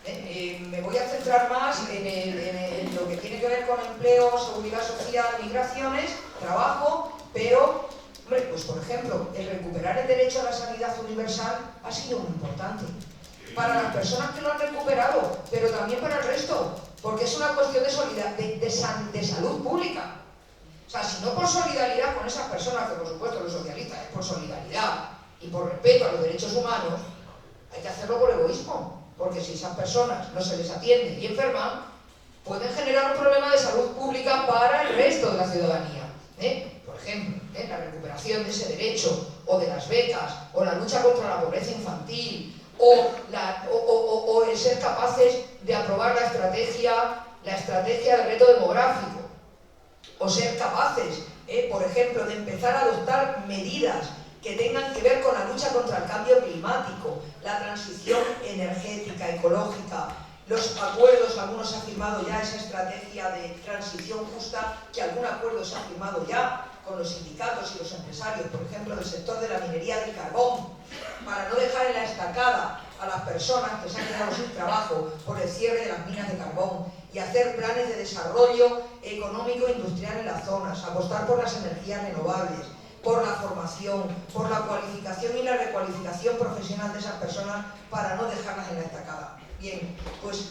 Me voy a centrar más en lo que tiene que ver con empleo, seguridad social, migraciones, trabajo, pero, hombre, pues por ejemplo, el recuperar el derecho a la sanidad universal ha sido muy importante. Para las personas que lo han recuperado, pero también para el resto, porque es una cuestión de salud pública. O sea, si no por solidaridad con esas personas, que por supuesto los socialistas es por solidaridad y por respeto a los derechos humanos, hay que hacerlo por egoísmo, porque si esas personas no se les atiende y enferman, pueden generar un problema de salud pública para el resto de la ciudadanía. Por ejemplo, la recuperación de ese derecho, o de las becas, o la lucha contra la pobreza infantil, o el ser capaces de aprobar la estrategia del reto demográfico, o ser capaces, por ejemplo, de empezar a adoptar medidas que tengan que ver con la lucha contra el cambio climático, la transición energética, ecológica, los acuerdos, algunos se ha firmado ya esa estrategia de transición justa, que algún acuerdo se ha firmado ya con los sindicatos y los empresarios, por ejemplo, del sector de la minería del carbón, para no dejar en la estacada a las personas que se han quedado sin trabajo por el cierre de las minas de carbón, y hacer planes de desarrollo económico e industrial en las zonas, apostar por las energías renovables, por la formación, por la cualificación y la recualificación profesional de esas personas para no dejarlas en la estacada. Bien, pues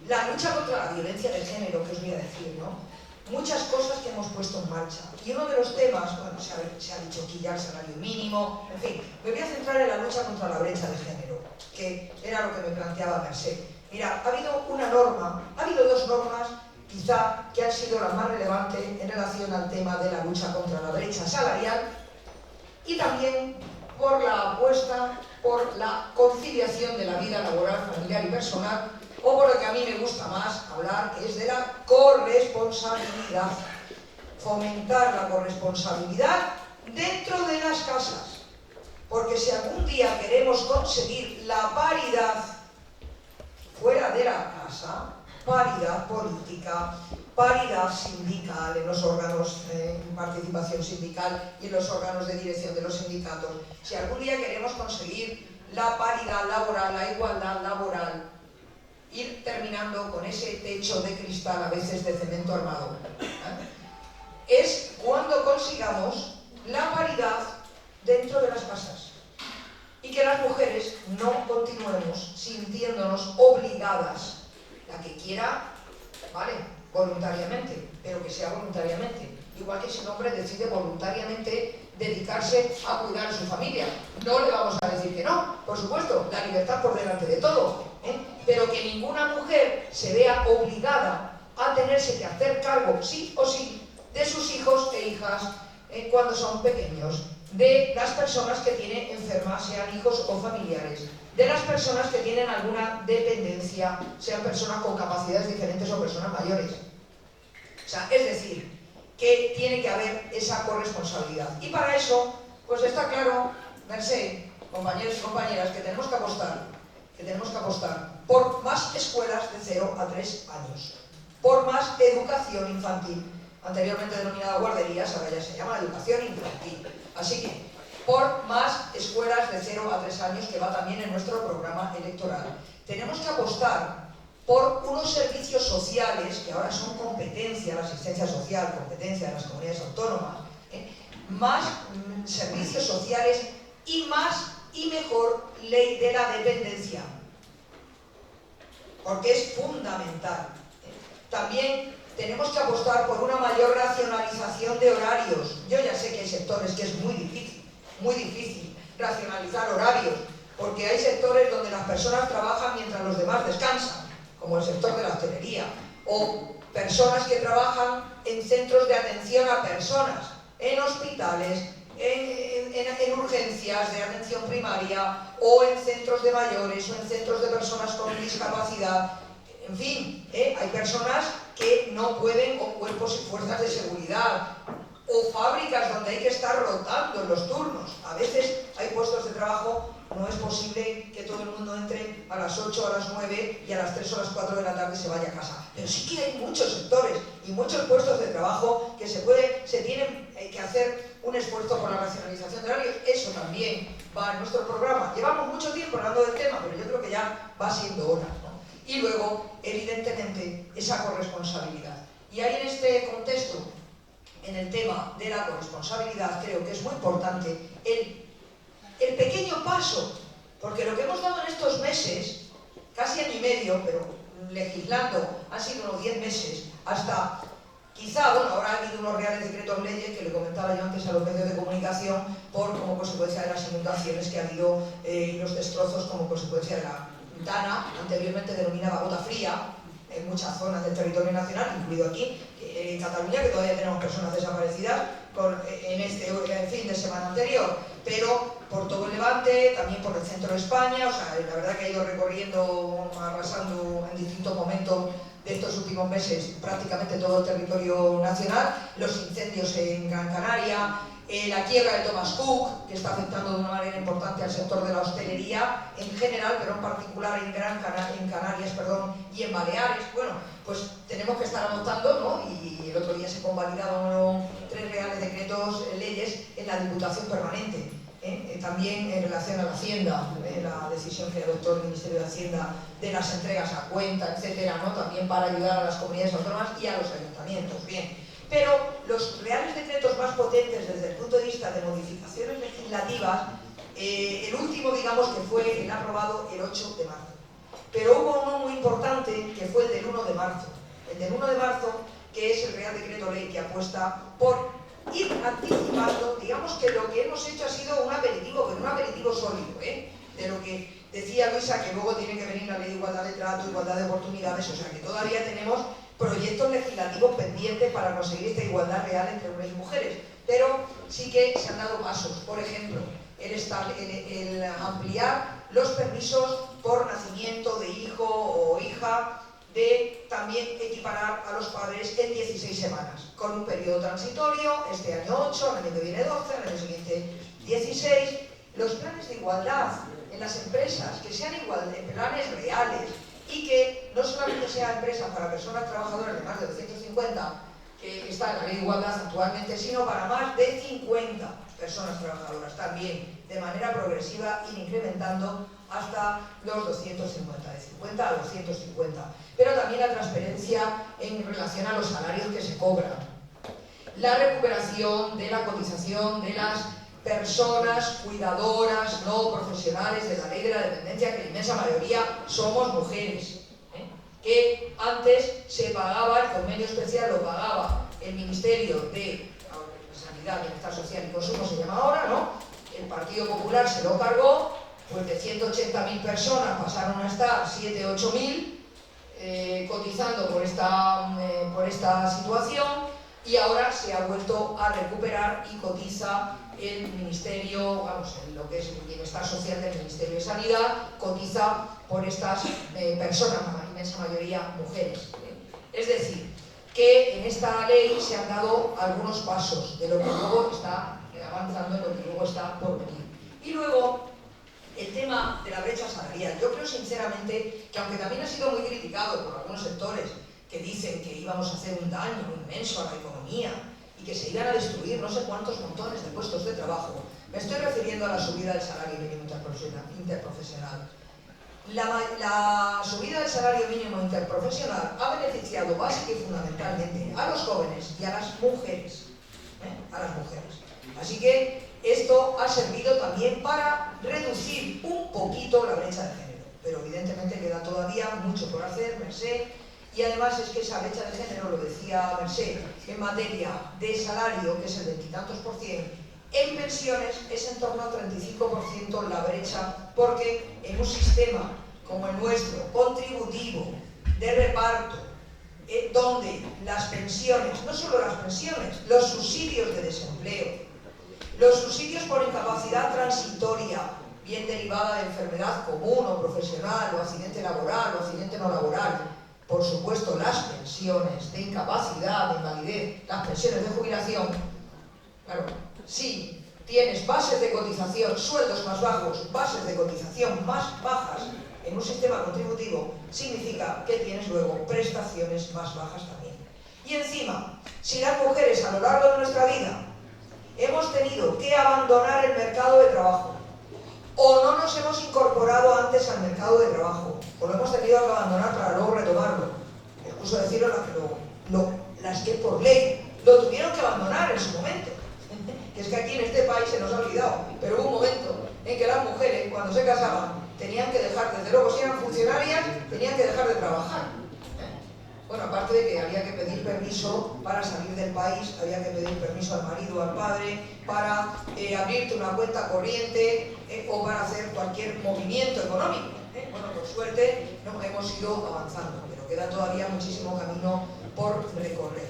la lucha contra la violencia de género, que os voy a decir, ¿no? Muchas cosas que hemos puesto en marcha. Y uno de los temas, bueno, se ha dicho aquí ya el salario mínimo, en fin, me voy a centrar en la lucha contra la brecha de género, que era lo que me planteaba Mercé. Mira, ha habido dos normas, quizá, que han sido las más relevantes en relación al tema de la lucha contra la brecha salarial, y también por la apuesta por la conciliación de la vida laboral, familiar y personal, o por lo que a mí me gusta más hablar, que es de la corresponsabilidad. Fomentar la corresponsabilidad dentro de las casas, porque si algún día queremos conseguir la paridad fuera de la casa, paridad política, paridad sindical en los órganos de participación sindical y en los órganos de dirección de los sindicatos. Si algún día queremos conseguir la paridad laboral, la igualdad laboral, ir terminando con ese techo de cristal, a veces de cemento armado, es cuando consigamos la paridad dentro de las casas y que las mujeres no continuemos sintiéndonos obligadas, la que quiera, vale, voluntariamente, pero que sea voluntariamente, igual que si un hombre decide voluntariamente dedicarse a cuidar a su familia. No le vamos a decir que no, por supuesto, la libertad por delante de todo, pero que ninguna mujer se vea obligada a tenerse que hacer cargo, sí o sí, de sus hijos e hijas cuando son pequeños, de las personas que tienen enfermas, sean hijos o familiares, de las personas que tienen alguna dependencia, sean personas con capacidades diferentes o personas mayores. O sea, es decir, que tiene que haber esa corresponsabilidad. Y para eso, pues está claro, Mercè, compañeros y compañeras, que tenemos que apostar por más escuelas de 0 a 3 años, por más educación infantil, anteriormente denominada guarderías, ahora ya se llama educación infantil. Así que, por más escuelas de 0 a 3 años, que va también en nuestro programa electoral. Tenemos que apostar por unos servicios sociales, que ahora son competencia, la asistencia social, competencia de las comunidades autónomas, más servicios sociales y más y mejor ley de la dependencia, porque es fundamental. También tenemos que apostar por una mayor racionalización de horarios. Yo ya sé que hay sectores que es muy difícil racionalizar horarios, porque hay sectores donde las personas trabajan mientras los demás descansan, como el sector de la hostelería, o personas que trabajan en centros de atención a personas, en hospitales, en urgencias de atención primaria, o en centros de mayores, o en centros de personas con discapacidad. En fin, hay personas que no pueden, o cuerpos y fuerzas de seguridad, o fábricas donde hay que estar rotando en los turnos. A veces hay puestos de trabajo, no es posible que todo el mundo entre a las 8 o a las 9 y a las 3 o a las 4 de la tarde se vaya a casa. Pero sí que hay muchos sectores y muchos puestos de trabajo que se tienen que hacer un esfuerzo por la racionalización de horarios. Eso también va en nuestro programa. Llevamos mucho tiempo hablando del tema, pero yo creo que ya va siendo hora, ¿no? Y luego, evidentemente, esa corresponsabilidad. Y ahí en este contexto, en el tema de la corresponsabilidad, creo que es muy importante el pequeño paso, porque lo que hemos dado en estos meses, casi año y medio, pero legislando, han sido unos 10 meses, hasta quizá, bueno, ahora ha habido unos reales decretos leyes que le comentaba yo antes a los medios de comunicación como consecuencia de las inundaciones que ha habido y los destrozos como consecuencia de la Dana, anteriormente denominada gota fría, en muchas zonas del territorio nacional, incluido aquí, en Cataluña, que todavía tenemos personas desaparecidas en este fin de semana anterior, pero por todo el Levante, también por el centro de España. O sea, la verdad que ha ido recorriendo, arrasando en distintos momentos de estos últimos meses prácticamente todo el territorio nacional, los incendios en Gran Canaria, la quiebra de Thomas Cook, que está afectando de una manera importante al sector de la hostelería en general, pero en particular en Canarias, y en Baleares. Bueno, pues tenemos que estar adoptando, ¿no? Y el otro día se convalidaron 3 reales decretos, leyes en la Diputación Permanente. También en relación a la Hacienda, la decisión que adoptó el Ministerio de Hacienda de las entregas a cuenta, etcétera, ¿no? También para ayudar a las comunidades autónomas y a los ayuntamientos. Bien. Pero los reales decretos más potentes desde el punto de vista de modificaciones legislativas, el último, digamos, que fue el aprobado el 8 de marzo. Pero hubo uno muy importante que fue el del 1 de marzo. El del 1 de marzo, que es el Real Decreto Ley que apuesta por ir anticipando, digamos que lo que hemos hecho ha sido un aperitivo, pero un aperitivo sólido, de lo que decía Luisa, que luego tiene que venir la Ley de Igualdad de Trato, Igualdad de Oportunidades, o sea que todavía tenemos proyectos legislativos pendientes para conseguir esta igualdad real entre hombres y mujeres, pero sí que se han dado pasos. Por ejemplo, el ampliar los permisos por nacimiento de hijo o hija, de también equiparar a los padres en 16 semanas, con un periodo transitorio, este año 8, el año que viene 12, el año siguiente 16. Los planes de igualdad en las empresas, que sean planes reales, y que no solamente sea empresa para personas trabajadoras de más de 250, que está en la ley de igualdad actualmente, sino para más de 50 personas trabajadoras también, de manera progresiva, ir incrementando hasta los 250, de 50 a 250. Pero también la transparencia en relación a los salarios que se cobran. La recuperación de la cotización de las personas cuidadoras no profesionales de la ley de la dependencia, que la inmensa mayoría somos mujeres, que antes se pagaba, el convenio especial lo pagaba el Ministerio de Sanidad, Bienestar Social y Consumo, se llama ahora, ¿no? El Partido Popular se lo cargó, pues de 180.000 personas pasaron a estar 7.000-8.000 cotizando por esta situación, y ahora se ha vuelto a recuperar y cotiza el Ministerio, vamos, en lo que es el Bienestar Social del Ministerio de Sanidad, cotiza por estas personas, la inmensa mayoría mujeres. Es decir, que en esta ley se han dado algunos pasos de lo que luego está avanzando, en lo que luego está por venir. Y luego, el tema de la brecha salarial. Yo creo sinceramente que, aunque también ha sido muy criticado por algunos sectores que dicen que íbamos a hacer un daño inmenso a la economía y que se iban a destruir no sé cuántos montones de puestos de trabajo, me estoy refiriendo a la subida del salario mínimo interprofesional. La subida del salario mínimo interprofesional ha beneficiado básica y fundamentalmente a los jóvenes y a las mujeres. Así que esto ha servido también para reducir un poquito la brecha de género, pero evidentemente queda todavía mucho por hacer, Mercé. Y además es que esa brecha de género, lo decía Mercé, en materia de salario, que es el 20 y tantos %, en pensiones es en torno al 35% la brecha, porque en un sistema como el nuestro, contributivo, de reparto, donde las pensiones, no solo las pensiones, los subsidios de desempleo, los subsidios por incapacidad transitoria, bien derivada de enfermedad común o profesional, o accidente laboral o accidente no laboral, por supuesto las pensiones de incapacidad, de invalidez, las pensiones de jubilación, claro, si tienes bases de cotización, sueldos más bajos, bases de cotización más bajas en un sistema contributivo, significa que tienes luego prestaciones más bajas también. Y encima, si las mujeres a lo largo de nuestra vida hemos tenido que abandonar el mercado de trabajo, o no nos hemos incorporado antes al mercado de trabajo, o lo hemos tenido que abandonar para luego retomarlo. Excuso decirlo, las que por ley lo tuvieron que abandonar en su momento. Que es que aquí en este país se nos ha olvidado, pero hubo un momento en que las mujeres, cuando se casaban, tenían que dejar, desde luego si eran funcionarias, tenían que dejar de trabajar. Bueno, aparte de que había que pedir permiso para salir del país, había que pedir permiso al marido o al padre para abrirte una cuenta corriente o para hacer cualquier movimiento económico. Bueno, por suerte no hemos ido avanzando, pero queda todavía muchísimo camino por recorrer.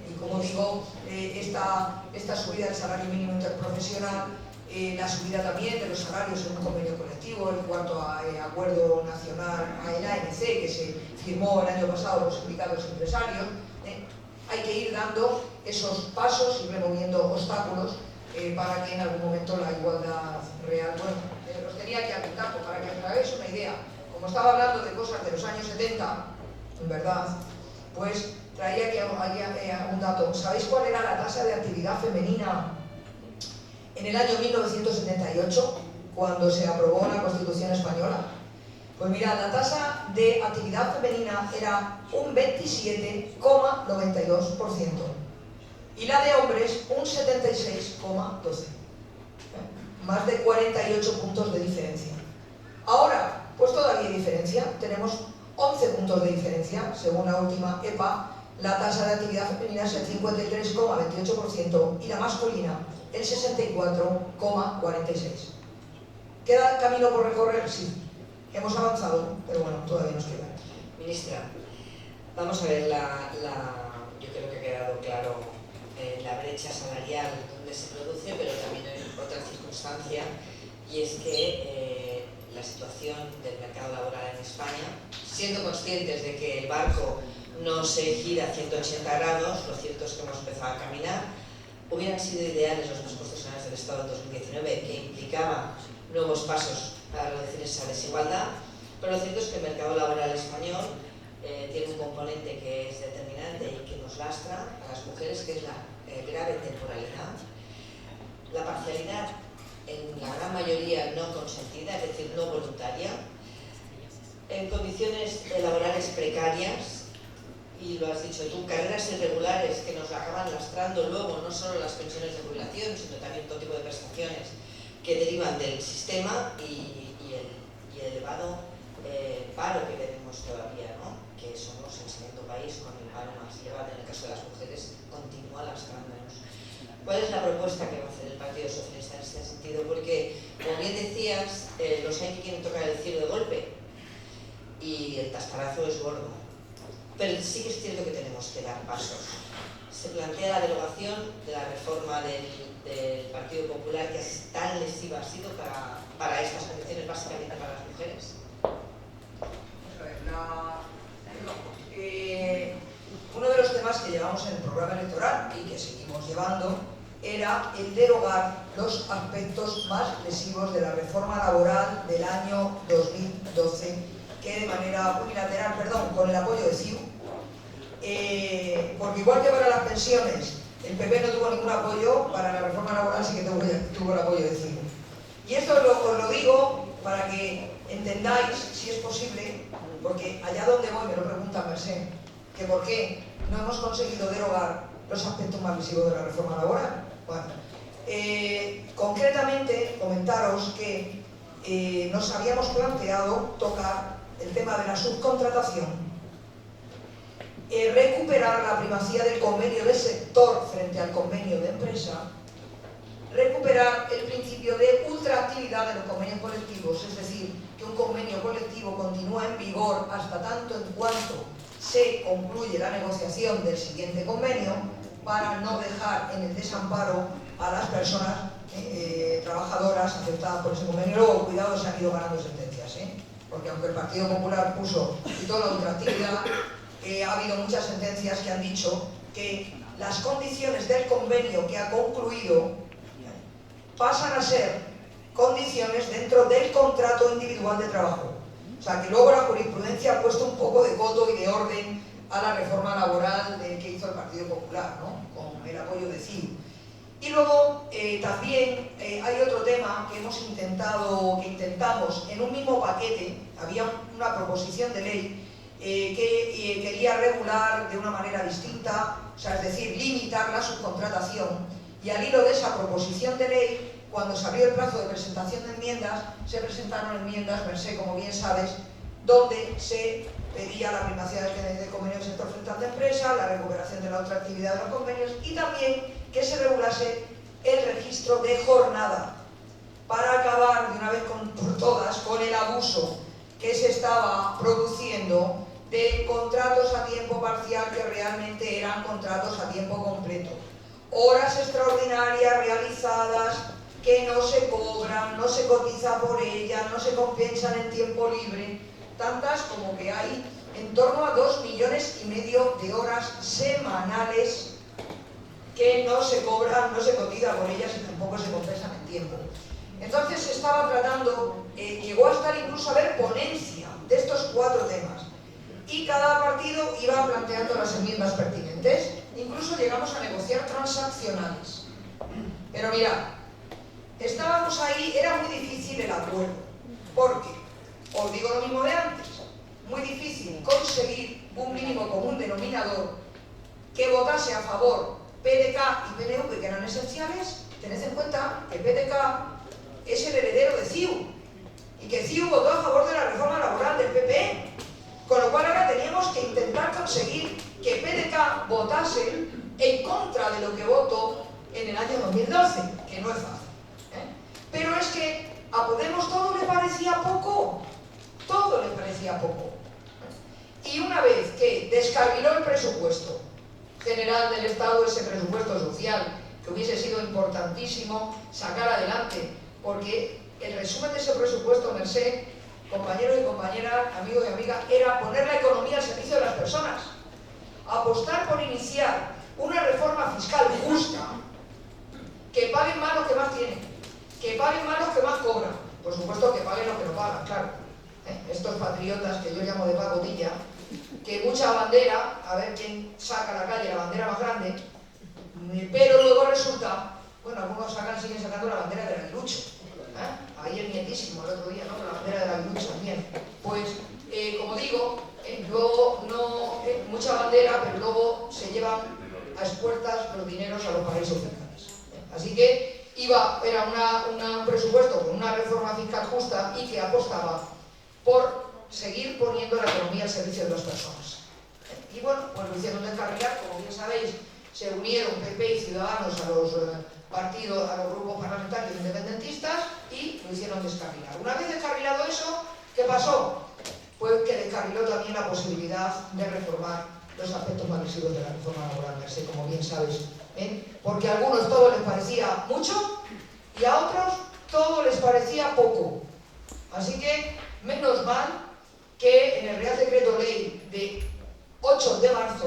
Y como digo, esta subida del salario mínimo interprofesional, la subida también de los salarios en un convenio colectivo, en cuanto a acuerdo nacional, a el ANC, que se firmó el año pasado por los sindicatos empresarios, hay que ir dando esos pasos y removiendo obstáculos para que en algún momento la igualdad real, bueno, los tenía que apuntar para que os hagáis una idea. Como estaba hablando de cosas de los años 70, en verdad, pues traía que un dato. ¿Sabéis cuál era la tasa de actividad femenina en el año 1978, cuando se aprobó la Constitución Española? Pues mirad, la tasa de actividad femenina era un 27,92% y la de hombres un 76,12%. Más de 48 puntos de diferencia. Ahora, pues todavía hay diferencia. Tenemos 11 puntos de diferencia, según la última EPA. La tasa de actividad femenina es el 53,28% y la masculina el 64,46%. ¿Queda camino por recorrer? Sí. Hemos avanzado, pero bueno, todavía nos queda. Ministra, vamos a ver, yo creo que ha quedado claro la brecha salarial donde se produce, pero también hay otra circunstancia, y es que la situación del mercado laboral en España, siendo conscientes de que el barco no se gira a 180 grados, lo cierto es que hemos empezado a caminar. Hubieran sido ideales los presupuestos generales del Estado en 2019, que implicaban nuevos pasos para reducir esa desigualdad, Pero lo cierto es que el mercado laboral español tiene un componente que es determinante y que nos lastra a las mujeres, que es la grave temporalidad, la parcialidad en la gran mayoría no consentida, es decir, no voluntaria, en condiciones laborales precarias, y lo has dicho tú, carreras irregulares que nos acaban lastrando luego no solo las pensiones de jubilación, sino también todo tipo de prestaciones que derivan del sistema y el elevado paro que tenemos todavía, ¿no? Que somos el segundo país con el paro más elevado, en el caso de las mujeres, continúa lastrándonos. ¿Cuál es la propuesta que va a hacer el Partido Socialista en este sentido? Porque, como bien decías, los hay que quieren tocar el cielo de golpe y el tascarazo es gordo. Pero sí que es cierto que tenemos que dar pasos. Se plantea la derogación de la reforma del Partido Popular, que tan lesiva ha sido para estas condiciones, básicamente para las mujeres. Uno de los temas que llevamos en el programa electoral y que seguimos llevando era el derogar los aspectos más lesivos de la reforma laboral del año 2012, que de manera unilateral, con el apoyo de CiU, porque igual que para las pensiones el PP no tuvo ningún apoyo, para la reforma laboral sí que tuvo el apoyo de CiU. Y esto os lo digo para que entendáis, si es posible, porque allá donde voy me lo pregunta Mercé, que por qué no hemos conseguido derogar los aspectos más lesivos de la reforma laboral. Bueno, concretamente comentaros que nos habíamos planteado tocar el tema de la subcontratación, recuperar la primacía del convenio de sector frente al convenio de empresa, recuperar el principio de ultraactividad de los convenios colectivos, es decir, que un convenio colectivo continúa en vigor hasta tanto en cuanto se concluye la negociación del siguiente convenio, para no dejar en el desamparo a las personas trabajadoras afectadas por ese convenio. Luego, cuidado, se han ido ganando sentencias, porque aunque el Partido Popular quitó la ultraactividad, ha habido muchas sentencias que han dicho que las condiciones del convenio que ha concluido pasan a ser condiciones dentro del contrato individual de trabajo. O sea, que luego la jurisprudencia ha puesto un poco de coto y de orden a la reforma laboral que hizo el Partido Popular, ¿no? Con el apoyo de CiU. Y luego también hay otro tema que intentamos en un mismo paquete. Había una proposición de ley que quería regular de una manera distinta, o sea, es decir, limitar la subcontratación, y al hilo de esa proposición de ley, cuando se abrió el plazo de presentación de enmiendas, se presentaron enmiendas, Mercé, como bien sabes, donde se pedía la primacía del convenio del sector frente al de empresa, la recuperación de la otra actividad de los convenios y también que se regulase el registro de jornada para acabar de una vez por todas con el abuso que se estaba produciendo de contratos a tiempo parcial que realmente eran contratos a tiempo completo. Horas extraordinarias realizadas que no se cobran, no se cotiza por ellas, no se compensan en tiempo libre, tantas como que hay en torno a 2,5 millones de horas semanales que no se cobran, no se cotiza por ellas y tampoco se compensan en tiempo. Entonces se estaba tratando, llegó a estar incluso a haber ponencia de estos 4 temas y cada partido iba planteando las enmiendas pertinentes, incluso llegamos a negociar transaccionales. Pero mirad, estábamos ahí, era muy difícil el acuerdo, porque, os digo lo mismo de antes, muy difícil conseguir un mínimo común denominador que votase a favor PDK y PNV, que eran esenciales. Tened en cuenta que PDK es el heredero de CiU y que CiU votó a favor de la reforma laboral del PP, con lo cual ahora teníamos que intentar conseguir que PDK votase en contra de lo que votó en el año 2012, que no es fácil, Pero es que a Podemos todo le parecía poco, todo le parecía poco. Y una vez que descarriló el presupuesto general del Estado, ese presupuesto social, que hubiese sido importantísimo sacar adelante, porque el resumen de ese presupuesto, Mercé, compañeros y compañeras, amigos y amigas, era poner la economía al servicio de las personas, apostar por iniciar una reforma fiscal justa, que paguen más los que más tienen, que paguen más los que más cobran, por supuesto que paguen los que no pagan, claro, estos patriotas que yo llamo de pacotilla, que mucha bandera, a ver quién saca a la calle la bandera más grande, pero luego resulta, bueno, algunos siguen sacando la bandera del aguilucho. Ahí el nietísimo el otro día, ¿no? La bandera del aguilucho también. Pues, como digo, luego no, mucha bandera, pero luego se llevan a expuertas los dineros a los paraísos fiscales. Así que era un presupuesto con una reforma fiscal justa y que apostaba por seguir poniendo la economía al servicio de las personas. Y bueno, pues lo hicieron descarrilar, como bien sabéis, se unieron PP y Ciudadanos a los partidos, a los grupos parlamentarios independentistas y lo hicieron descarrilar. Una vez descarrilado eso, ¿qué pasó? Pues que descarriló también la posibilidad de reformar los aspectos más agresivos de la reforma laboral, como bien sabéis. Porque a algunos todo les parecía mucho y a otros todo les parecía poco. Así que, menos mal que en el Real Decreto Ley de 8 de marzo,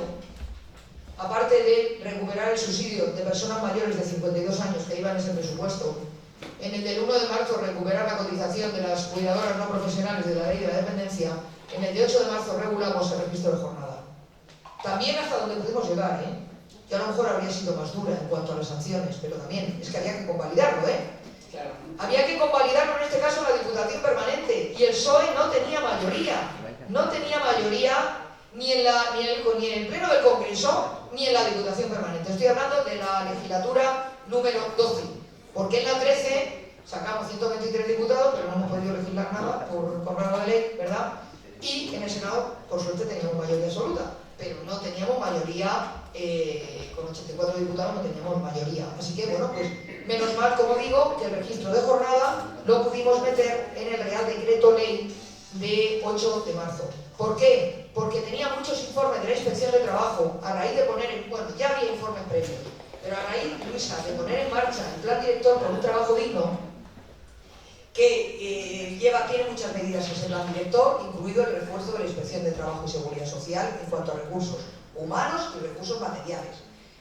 aparte de recuperar el subsidio de personas mayores de 52 años que iba en ese presupuesto, en el del 1 de marzo recuperar la cotización de las cuidadoras no profesionales de la ley de la dependencia, en el de 8 de marzo regulamos el registro de jornada. También hasta donde pudimos llegar, que a lo mejor habría sido más dura en cuanto a las sanciones, pero también es que había que convalidarlo, Claro. Había que convalidarlo en este caso la Diputación Permanente y el PSOE no tenía mayoría. No tenía mayoría ni en el Pleno del Congreso ni en la Diputación Permanente. Estoy hablando de la legislatura número 12. Porque en la 13 sacamos 123 diputados, pero no hemos podido legislar nada por rango de ley, ¿verdad? Y en el Senado, por suerte, teníamos mayoría absoluta, pero no teníamos mayoría, con 84 diputados no teníamos mayoría. Así que, bueno, pues menos mal, como digo, que el registro de jornada lo pudimos meter en el Real Decreto Ley de 8 de marzo. ¿Por qué? Porque tenía muchos informes de la Inspección de Trabajo a raíz de poner, bueno, ya había informes previos, pero a raíz, Luisa, de poner en marcha el Plan Director por un Trabajo Digno, que tiene muchas medidas ese Plan Director, incluido el refuerzo de la Inspección de Trabajo y Seguridad Social en cuanto a recursos humanos y recursos materiales.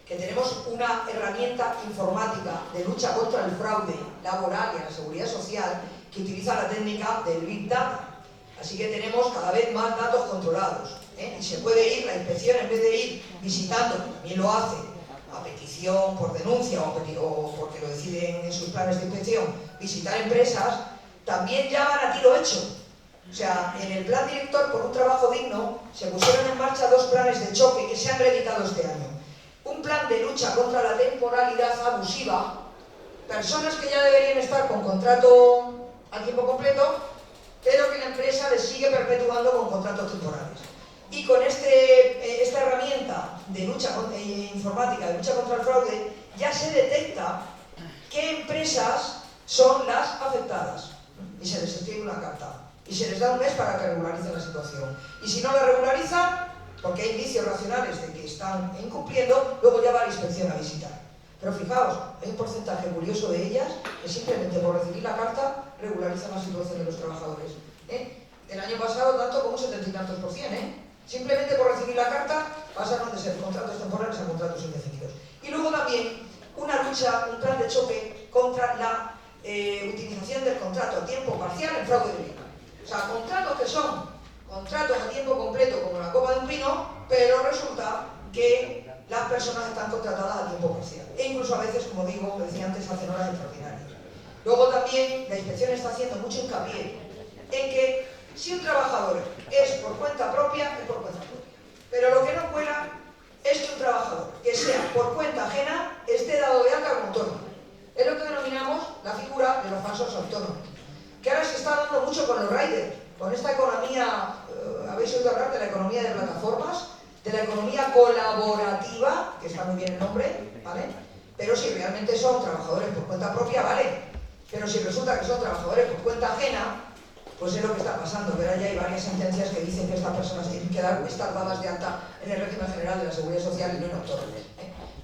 Que tenemos una herramienta informática de lucha contra el fraude laboral y a la seguridad social que utiliza la técnica del Big Data. Así que tenemos cada vez más datos controlados. Y se puede ir, la inspección, en vez de ir visitando, que también lo hace, a petición, por denuncia o porque lo deciden en sus planes de inspección, visitar empresas, también ya van a tiro hecho. O sea, en el Plan Director por un Trabajo Digno se pusieron en marcha 2 planes de choque que se han reeditado este año. Un plan de lucha contra la temporalidad abusiva, personas que ya deberían estar con contrato a tiempo completo, pero que la empresa les sigue perpetuando con contratos temporales. Y con esta herramienta de lucha informática, de lucha contra el fraude, ya se detecta qué empresas son las afectadas. Y se les escribe una carta. Y se les da un mes para que regularicen la situación. Y si no la regularizan, porque hay indicios racionales de que están incumpliendo, luego ya va la inspección a visitar. Pero fijaos, hay un porcentaje curioso de ellas que simplemente por recibir la carta regularizan la situación de los trabajadores. El año pasado tanto como un 70 y tantos %. Simplemente por recibir la carta pasaron de ser contratos temporales a contratos indefinidos. Y luego también una lucha, un plan de choque contra la utilización del contrato a tiempo parcial en fraude de ley. O sea, contratos que son contratos a tiempo completo como la copa de un pino, pero resulta que las personas están contratadas a tiempo parcial. E incluso a veces, como digo, como decía antes, hacen horas extraordinarias. Luego también la inspección está haciendo mucho hincapié en que si un trabajador es por cuenta propia, es por cuenta propia. Pero lo que no cuela es que un trabajador que sea por cuenta ajena esté dado de alta como autónomo. Es lo que denominamos la figura de los falsos autónomos. Que ahora se está dando mucho con los riders, con esta economía, habéis oído hablar de la economía de plataformas, de la economía colaborativa, que está muy bien el nombre, ¿vale? Pero si realmente son trabajadores por cuenta propia, vale. Pero si resulta que son trabajadores por cuenta ajena, pues es lo que está pasando, que ahora ya hay varias sentencias que dicen que estas personas tienen que estar dadas de alta en el régimen general de la Seguridad Social y no en autónomos.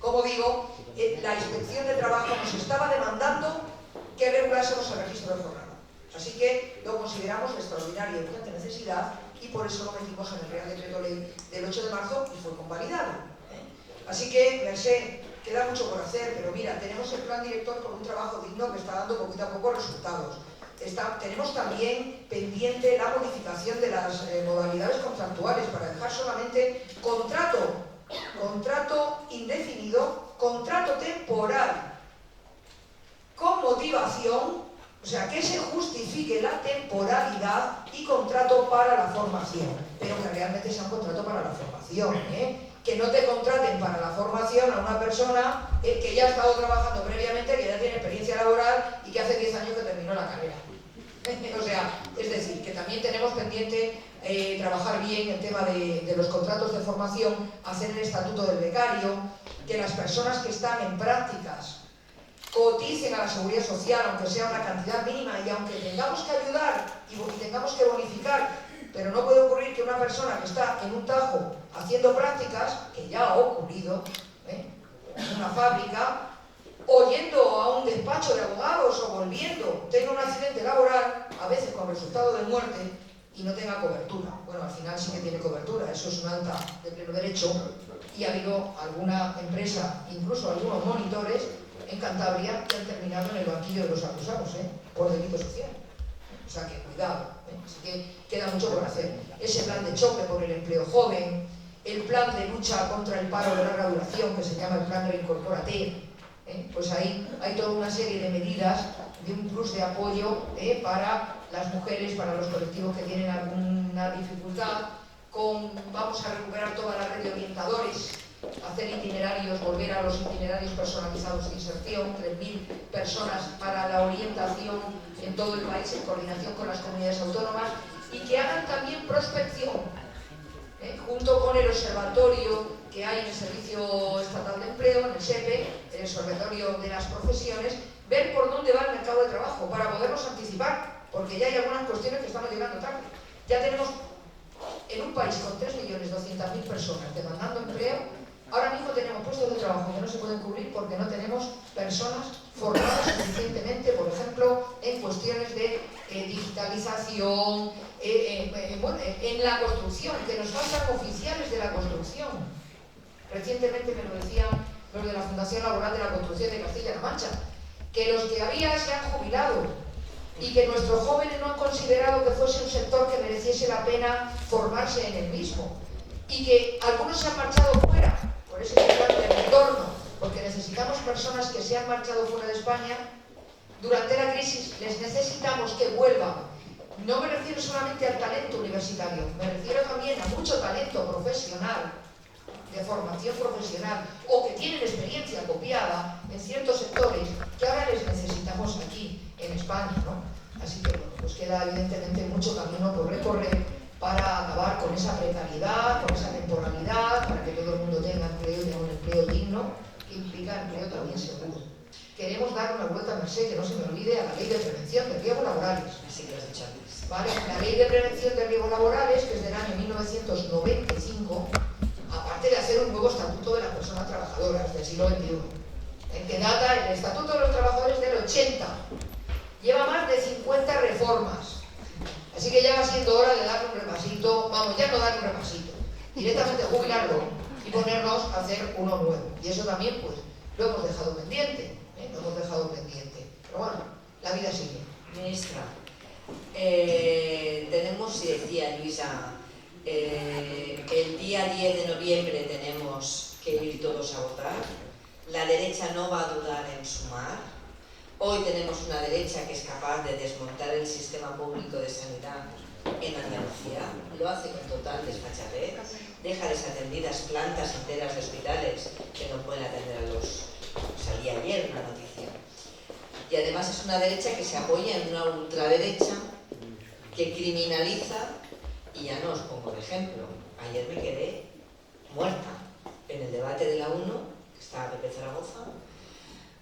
Como digo, la Inspección de Trabajo nos estaba demandando que regulásemos el registro de jornada. Así que lo consideramos de extraordinaria y urgente necesidad y por eso lo metimos en el Real Decreto Ley del 8 de marzo y fue convalidado. Así que, pensé, queda mucho por hacer, pero mira, tenemos el Plan Director por un Trabajo Digno que está dando poquito a poco resultados. tenemos también pendiente la modificación de las modalidades contractuales para dejar solamente contrato indefinido, contrato temporal con motivación, o sea, que se justifique la temporalidad, y contrato para la formación, pero que realmente sea un contrato para la formación, que no te contraten para la formación a una persona que ya ha estado trabajando previamente, que ya tiene experiencia laboral y que hace 10 años que terminó la carrera. O sea, es decir, que también tenemos pendiente trabajar bien el tema de los contratos de formación, hacer el estatuto del becario, que las personas que están en prácticas coticen a la seguridad social, aunque sea una cantidad mínima, y aunque tengamos que ayudar y tengamos que bonificar, pero no puede ocurrir que una persona que está en un tajo haciendo prácticas, que ya ha ocurrido, en una fábrica, o yendo a un despacho de abogados o volviendo, tenga un accidente laboral, a veces con resultado de muerte, y no tenga cobertura. Bueno, al final sí que tiene cobertura, eso es un alta de pleno derecho, y ha habido alguna empresa, incluso algunos monitores en Cantabria, que han terminado en el banquillo de los acusados, por delito social. O sea que cuidado, así que queda mucho por hacer. Ese plan de choque por el empleo joven, el plan de lucha contra el paro de larga duración, que se llama el plan Reincorpórate, pues ahí hay toda una serie de medidas de un plus de apoyo para las mujeres, para los colectivos que tienen alguna dificultad, vamos a recuperar toda la red de orientadores, hacer itinerarios, volver a los itinerarios personalizados de inserción, 3.000 personas para la orientación en todo el país en coordinación con las comunidades autónomas, y que hagan también prospección, junto con el observatorio que hay en el Servicio Estatal de Empleo, en el SEPE, el Observatorio de las Profesiones, ver por dónde va el mercado de trabajo para podernos anticipar, porque ya hay algunas cuestiones que estamos llegando tarde. Ya tenemos, en un país con 3.200.000 personas demandando empleo, ahora mismo tenemos puestos de trabajo que no se pueden cubrir porque no tenemos personas formadas suficientemente, por ejemplo, en cuestiones de digitalización, en la construcción, que nos faltan oficiales de la construcción. Recientemente me lo decían los de la Fundación Laboral de la Construcción de Castilla-La Mancha, que los que había se han jubilado y que nuestros jóvenes no han considerado que fuese un sector que mereciese la pena formarse en el mismo, y que algunos se han marchado fuera, por eso es importante el retorno, porque necesitamos personas que se han marchado fuera de España durante la crisis, les necesitamos que vuelvan. No me refiero solamente al talento universitario, me refiero también a mucho talento profesional, de formación profesional, o que tienen experiencia copiada en ciertos sectores que ahora les necesitamos aquí en España, ¿no? Así que bueno, pues queda evidentemente mucho camino por recorrer para acabar con esa precariedad, con esa temporalidad, para que todo el mundo tenga empleo y tenga un empleo digno, que implica empleo también seguro. Queremos dar una vuelta a merced, que no se me olvide, a la Ley de Prevención de Riesgos Laborales. Así que lo has dicho antes. ¿Vale? La Ley de Prevención de Riesgos Laborales, que es del año 1995, aparte de hacer un nuevo Estatuto de las Personas Trabajadoras del siglo XXI, en que data el Estatuto de los Trabajadores del 80, lleva más de 50 reformas, así que ya va siendo hora de darle un repasito, vamos, ya no darle un repasito, directamente jubilarlo y ponernos a hacer uno nuevo, y eso también pues lo hemos dejado pendiente, pero bueno, la vida sigue. Ministra, tenemos, y decía Luisa, el día 10 de noviembre tenemos que ir todos a votar. La derecha no va a dudar en sumar. Hoy tenemos una derecha que es capaz de desmontar el sistema público de sanidad en Andalucía. Lo hace con total desfachatez. Deja desatendidas plantas enteras de hospitales que no pueden atender a los... Salía ayer una noticia. Y además es una derecha que se apoya en una ultraderecha que criminaliza. Y ya no os pongo de ejemplo. Ayer me quedé muerta en el debate de la 1, que estaba Pepe Zaragoza,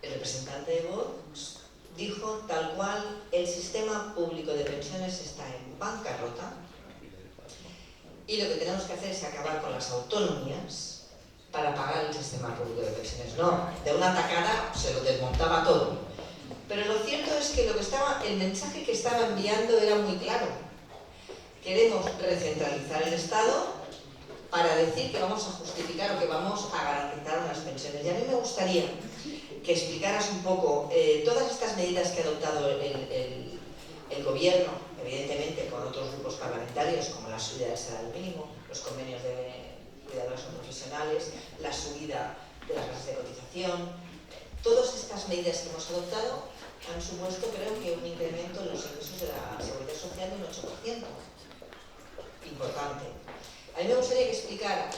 el representante de Vox dijo tal cual: el sistema público de pensiones está en bancarrota y lo que tenemos que hacer es acabar con las autonomías para pagar el sistema público de pensiones. No, de una tacada se lo desmontaba todo. Pero lo cierto es que el mensaje que estaba enviando era muy claro. Queremos recentralizar el Estado para decir que vamos a justificar o que vamos a garantizar unas pensiones. Y a mí me gustaría que explicaras un poco todas estas medidas que ha adoptado el El gobierno, evidentemente, con otros grupos parlamentarios, como la subida del salario mínimo, los convenios de cuidadores no profesionales, la subida de las bases de cotización, todas estas medidas que hemos adoptado han supuesto, creo que, un incremento en los ingresos de la Seguridad Social de un 8%. Importante. A mí me gustaría que explicaras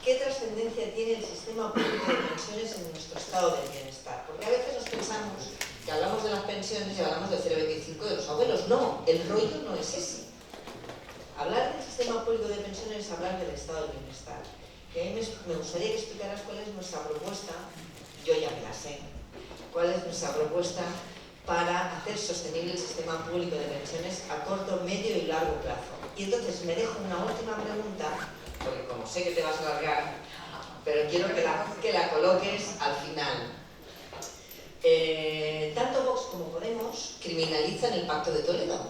qué trascendencia tiene el sistema público de pensiones en nuestro estado del bienestar. Porque a veces nos pensamos que hablamos de las pensiones y hablamos del 0,25 de los abuelos. No, el rollo no es ese. Hablar del sistema público de pensiones es hablar del estado del bienestar. Y a mí me gustaría que explicaras cuál es nuestra propuesta, yo ya me la sé, cuál es nuestra propuesta para hacer sostenible el sistema público de pensiones a corto, medio y largo plazo. Y entonces me dejo una última pregunta, porque como sé que te vas a alargar, pero quiero que la coloques al final. Tanto Vox como Podemos criminalizan el Pacto de Toledo.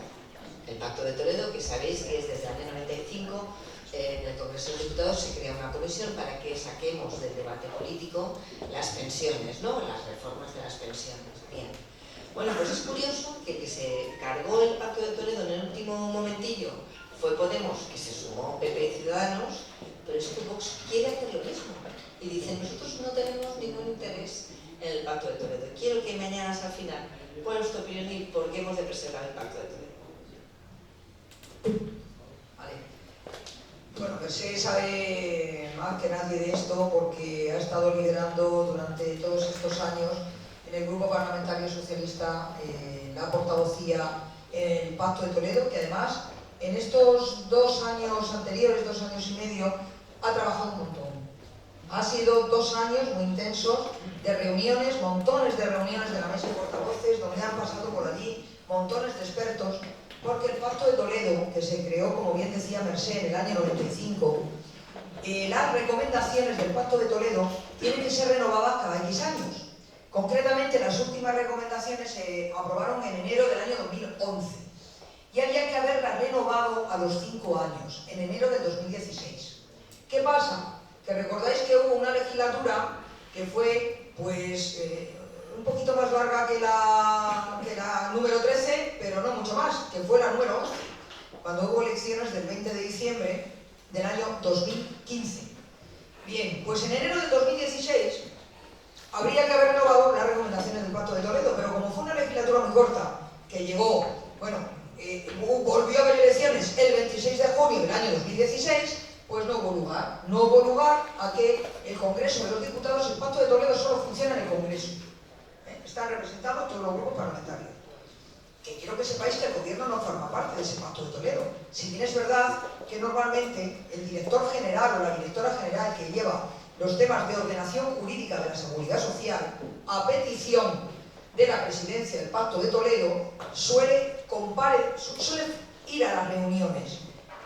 El Pacto de Toledo, que sabéis que es desde el año 95, en el Congreso de Diputados se crea una comisión para que saquemos del debate político las pensiones, ¿no? Las reformas de las pensiones. Bien. Bueno, pues es curioso que el que se cargó el Pacto de Toledo en el último momentillo fue Podemos, que se sumó PP y Ciudadanos, pero es que Vox quiere hacer lo mismo. Y dicen, nosotros no tenemos ningún interés en el Pacto de Toledo. Quiero que me añadas al final cuál es tu opinión y por qué hemos de preservar el Pacto de Toledo. Vale. Bueno, Mercé sabe más que nadie de esto porque ha estado liderando durante todos estos años en el Grupo Parlamentario Socialista la portavocía en el Pacto de Toledo, que además en estos 2 años anteriores, 2 años y medio, ha trabajado un montón. Ha sido 2 años muy intensos de reuniones, montones de reuniones de la mesa de portavoces, donde han pasado por allí montones de expertos, porque el Pacto de Toledo, que se creó, como bien decía Mercé, en el año 95, las recomendaciones del Pacto de Toledo tienen que ser renovadas cada X años. Concretamente, las últimas recomendaciones se aprobaron en enero del año 2011 y había que haberlas renovado a los 5 años, en enero del 2016. ¿Qué pasa? Que recordáis que hubo una legislatura que fue, pues, un poquito más larga que la número 13, pero no mucho más, que fue la número 11, cuando hubo elecciones del 20 de diciembre del año 2015. Bien, pues en enero del 2016 habría que haber renovado las recomendaciones del Pacto de Toledo, pero como fue una legislatura muy corta, que llegó, bueno, volvió a haber elecciones el 26 de junio del año 2016, pues no hubo lugar. No hubo lugar a que el Congreso de los Diputados, el Pacto de Toledo solo funciona en el Congreso. Están representados todos los grupos parlamentarios. Que quiero que sepáis que el gobierno no forma parte de ese Pacto de Toledo. Si bien es verdad que normalmente el director general o la directora general que lleva los temas de ordenación jurídica de la Seguridad Social, a petición de la presidencia del Pacto de Toledo, suele ir a las reuniones,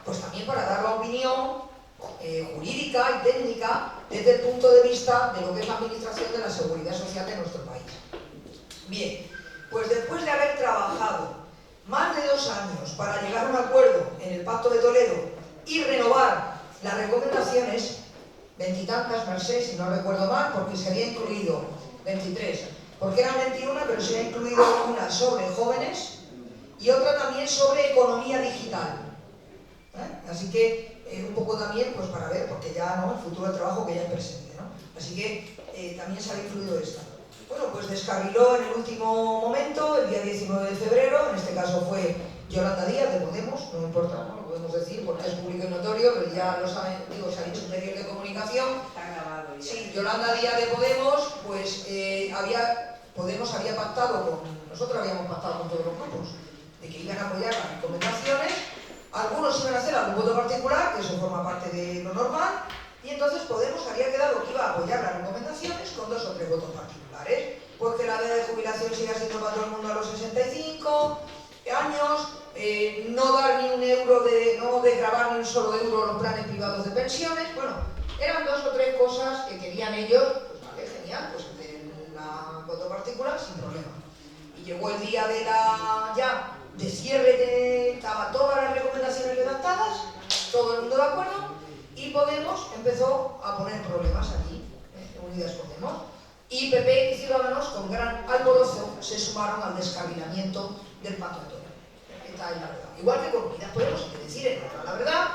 pues también para dar la opinión jurídica y técnica desde el punto de vista de lo que es la administración de la Seguridad Social de nuestro país. Bien, pues después de haber trabajado más de 2 años para llegar a un acuerdo en el Pacto de Toledo y renovar las recomendaciones, 20 y tantas, Mercé, si no recuerdo mal, porque se había incluido 23, porque eran 21, pero se ha incluido una sobre jóvenes y otra también sobre economía digital. Así que un poco también, pues para ver, porque ya no, el futuro del trabajo que ya es presente, ¿no? Así que también se ha incluido esta. Bueno, pues descarriló en el último momento, el día 19 de febrero, en este caso fue Yolanda Díaz de Podemos, no me importa, no lo podemos decir porque es público y notorio, pero ya lo saben, digo, se ha dicho en medios de comunicación. Está grabado ya. Sí, Yolanda Díaz de Podemos, pues Podemos había pactado nosotros habíamos pactado con todos los grupos, de que iban a apoyar las recomendaciones, algunos iban a hacer algún voto particular, que eso forma parte de lo normal, y entonces Podemos había quedado que iba a apoyar las recomendaciones con 2 o 3 votos particulares, pues que la edad de jubilación siga siendo para todo el mundo a los 65 años, no dar ni un euro, no desgravar ni un solo euro los planes privados de pensiones. Bueno, eran 2 o 3 cosas que querían ellos, pues vale, genial, pues hacer un voto particular sin problema. Y llegó el día de cierre, estaban todas las recomendaciones redactadas, todo el mundo de acuerdo, y Podemos empezó a poner problemas allí, Unidas Podemos, y PP y Ciudadanos con gran alborozo se sumaron al descarrilamiento del Pacto de Toledo. Esta es la verdad. Igual que con Unidas Podemos, hay que decir en la verdad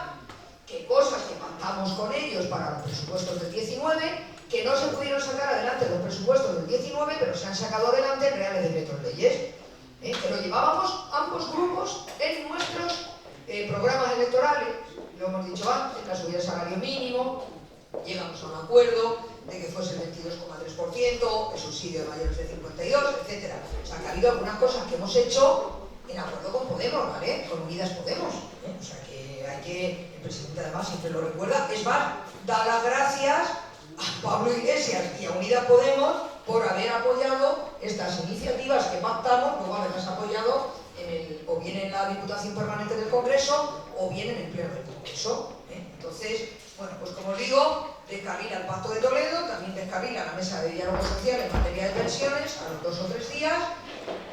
que cosas que pactamos con ellos para los presupuestos del 19, que no se pudieron sacar adelante los presupuestos del 19, pero se han sacado adelante en reales decretos leyes, que lo llevábamos ambos grupos en nuestros programas electorales. Lo hemos dicho antes, la subida del salario mínimo, llegamos a un acuerdo de que fuese el 22,3%, el subsidio de mayores de 52, etc. O sea, que ha habido algunas cosas que hemos hecho en acuerdo con Podemos, ¿vale? Con Unidas Podemos. O sea, que hay que, el presidente además siempre lo recuerda, es más, da las gracias a Pablo Iglesias y a Unidas Podemos por haber apoyado estas iniciativas que pactamos, luego haberlas apoyado o bien en la Diputación Permanente del Congreso o bien en el Pleno del Congreso. Entonces, bueno, pues como os digo, descarrila el Pacto de Toledo, también descarrila la mesa de diálogo social en materia de pensiones a los 2 o 3 días,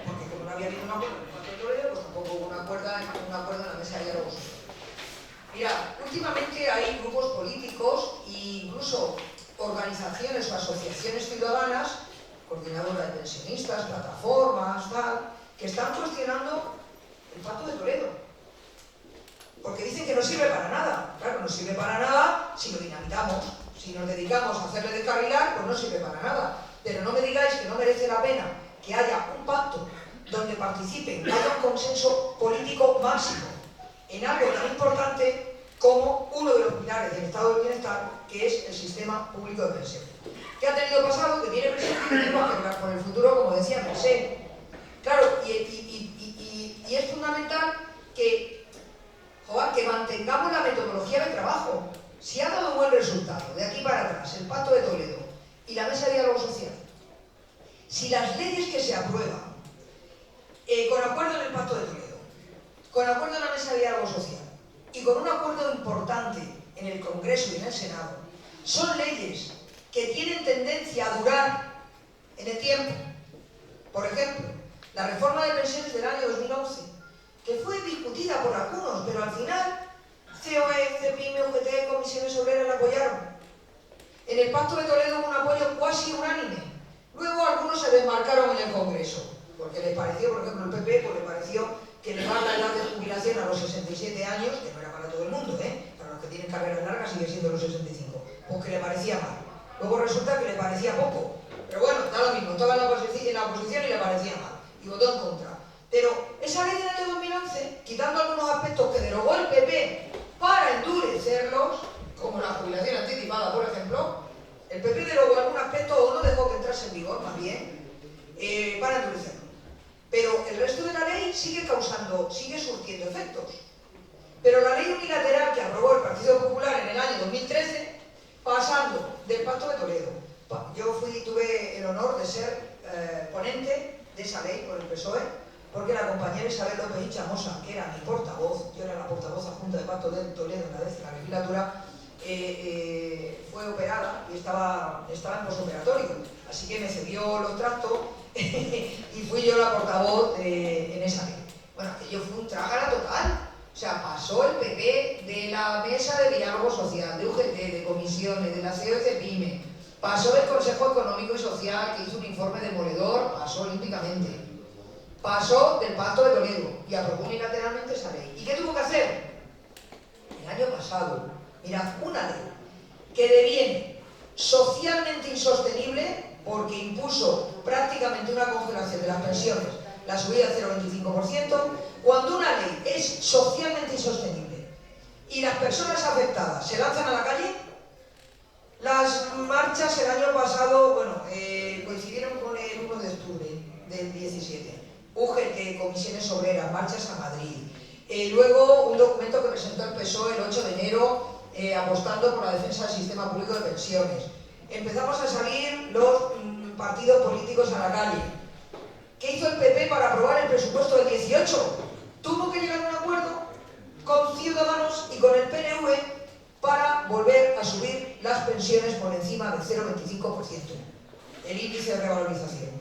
porque como no había habido un acuerdo en el Pacto de Toledo, pues tampoco hubo un acuerdo en la mesa de diálogo social. Mira, últimamente hay grupos políticos e incluso organizaciones o asociaciones ciudadanas, coordinadoras de pensionistas, plataformas, tal, que están cuestionando el Pacto de Toledo. Porque dicen que no sirve para nada. Claro, no sirve para nada si lo dinamitamos. Si nos dedicamos a hacerle descarrilar, pues no sirve para nada. Pero no me digáis que no merece la pena que haya un pacto donde participen, que haya un consenso político máximo en algo tan importante como uno de los pilares del Estado del Bienestar, que es el sistema público de pensiones. ¿Qué ha tenido pasado? Que tiene presente y tenemos que hablar con el futuro, como decía Mercé. Claro, y es fundamental que mantengamos la metodología de trabajo. Si ha dado buen resultado de aquí para atrás el Pacto de Toledo y la Mesa de Diálogo Social, si las leyes que se aprueban con acuerdo en el Pacto de Toledo, con acuerdo en la Mesa de Diálogo Social y con un acuerdo importante en el Congreso y en el Senado, son leyes que tienen tendencia a durar en el tiempo. Por ejemplo, la reforma de pensiones del año 2011, que fue discutida por algunos, pero al final COE, CEPIME, UGT, comisiones obreras la apoyaron. En el Pacto de Toledo hubo un apoyo cuasi unánime. Luego algunos se desmarcaron en el Congreso, porque les pareció, por ejemplo, el PP, pues le pareció que elevar la edad de jubilación a los 67 años, que no era para todo el mundo, para los que tienen carreras largas sigue siendo los 65, pues que le parecía mal. Luego resulta que le parecía poco. Pero bueno, da lo mismo, estaba en la oposición y le parecía mal, y votó en contra. Pero esa ley del año 2011, quitando algunos aspectos que derogó el PP para endurecerlos, como la jubilación anticipada, por ejemplo, el PP derogó algún aspecto o no dejó que entrase en vigor, más bien, para endurecerlo. Pero el resto de la ley sigue surtiendo efectos. Pero la ley unilateral que aprobó el Partido Popular en el año 2013, pasando del Pacto de Toledo, yo tuve el honor de ser ponente de esa ley por el PSOE, porque la compañera Isabel López Ichamosa, que era mi portavoz, yo era la portavoz adjunta del Pacto de Toledo en la 10ª legislatura, fue operada y estaba en posoperatorio, así que me cedió los tractos y fui yo la portavoz en esa ley. Bueno, aquello fue un trágala total. O sea, pasó el PP de la Mesa de Diálogo Social, de UGT, de comisiones, de la COE-CEPIME, pasó del Consejo Económico y Social, que hizo un informe demoledor, pasó olímpicamente, pasó del Pacto de Toledo y aprobó unilateralmente esa ley. ¿Y qué tuvo que hacer? El año pasado, mirad, una ley que deviene socialmente insostenible porque impuso prácticamente una congelación de las pensiones, la subida del 0,25%, cuando una ley es socialmente insostenible y las personas afectadas se lanzan a la calle. Las marchas el año pasado, coincidieron con el 1 de octubre del 17. UGT, comisiones obreras, marchas a Madrid. Luego un documento que presentó el PSOE el 8 de enero apostando por la defensa del sistema público de pensiones. Empezamos a salir los partidos políticos a la calle. ¿Qué hizo el PP para aprobar el presupuesto del 18? Tuvo que llegar a un acuerdo con Ciudadanos y con el PNV para volver a subir las pensiones por encima del 0,25%, el índice de revalorización.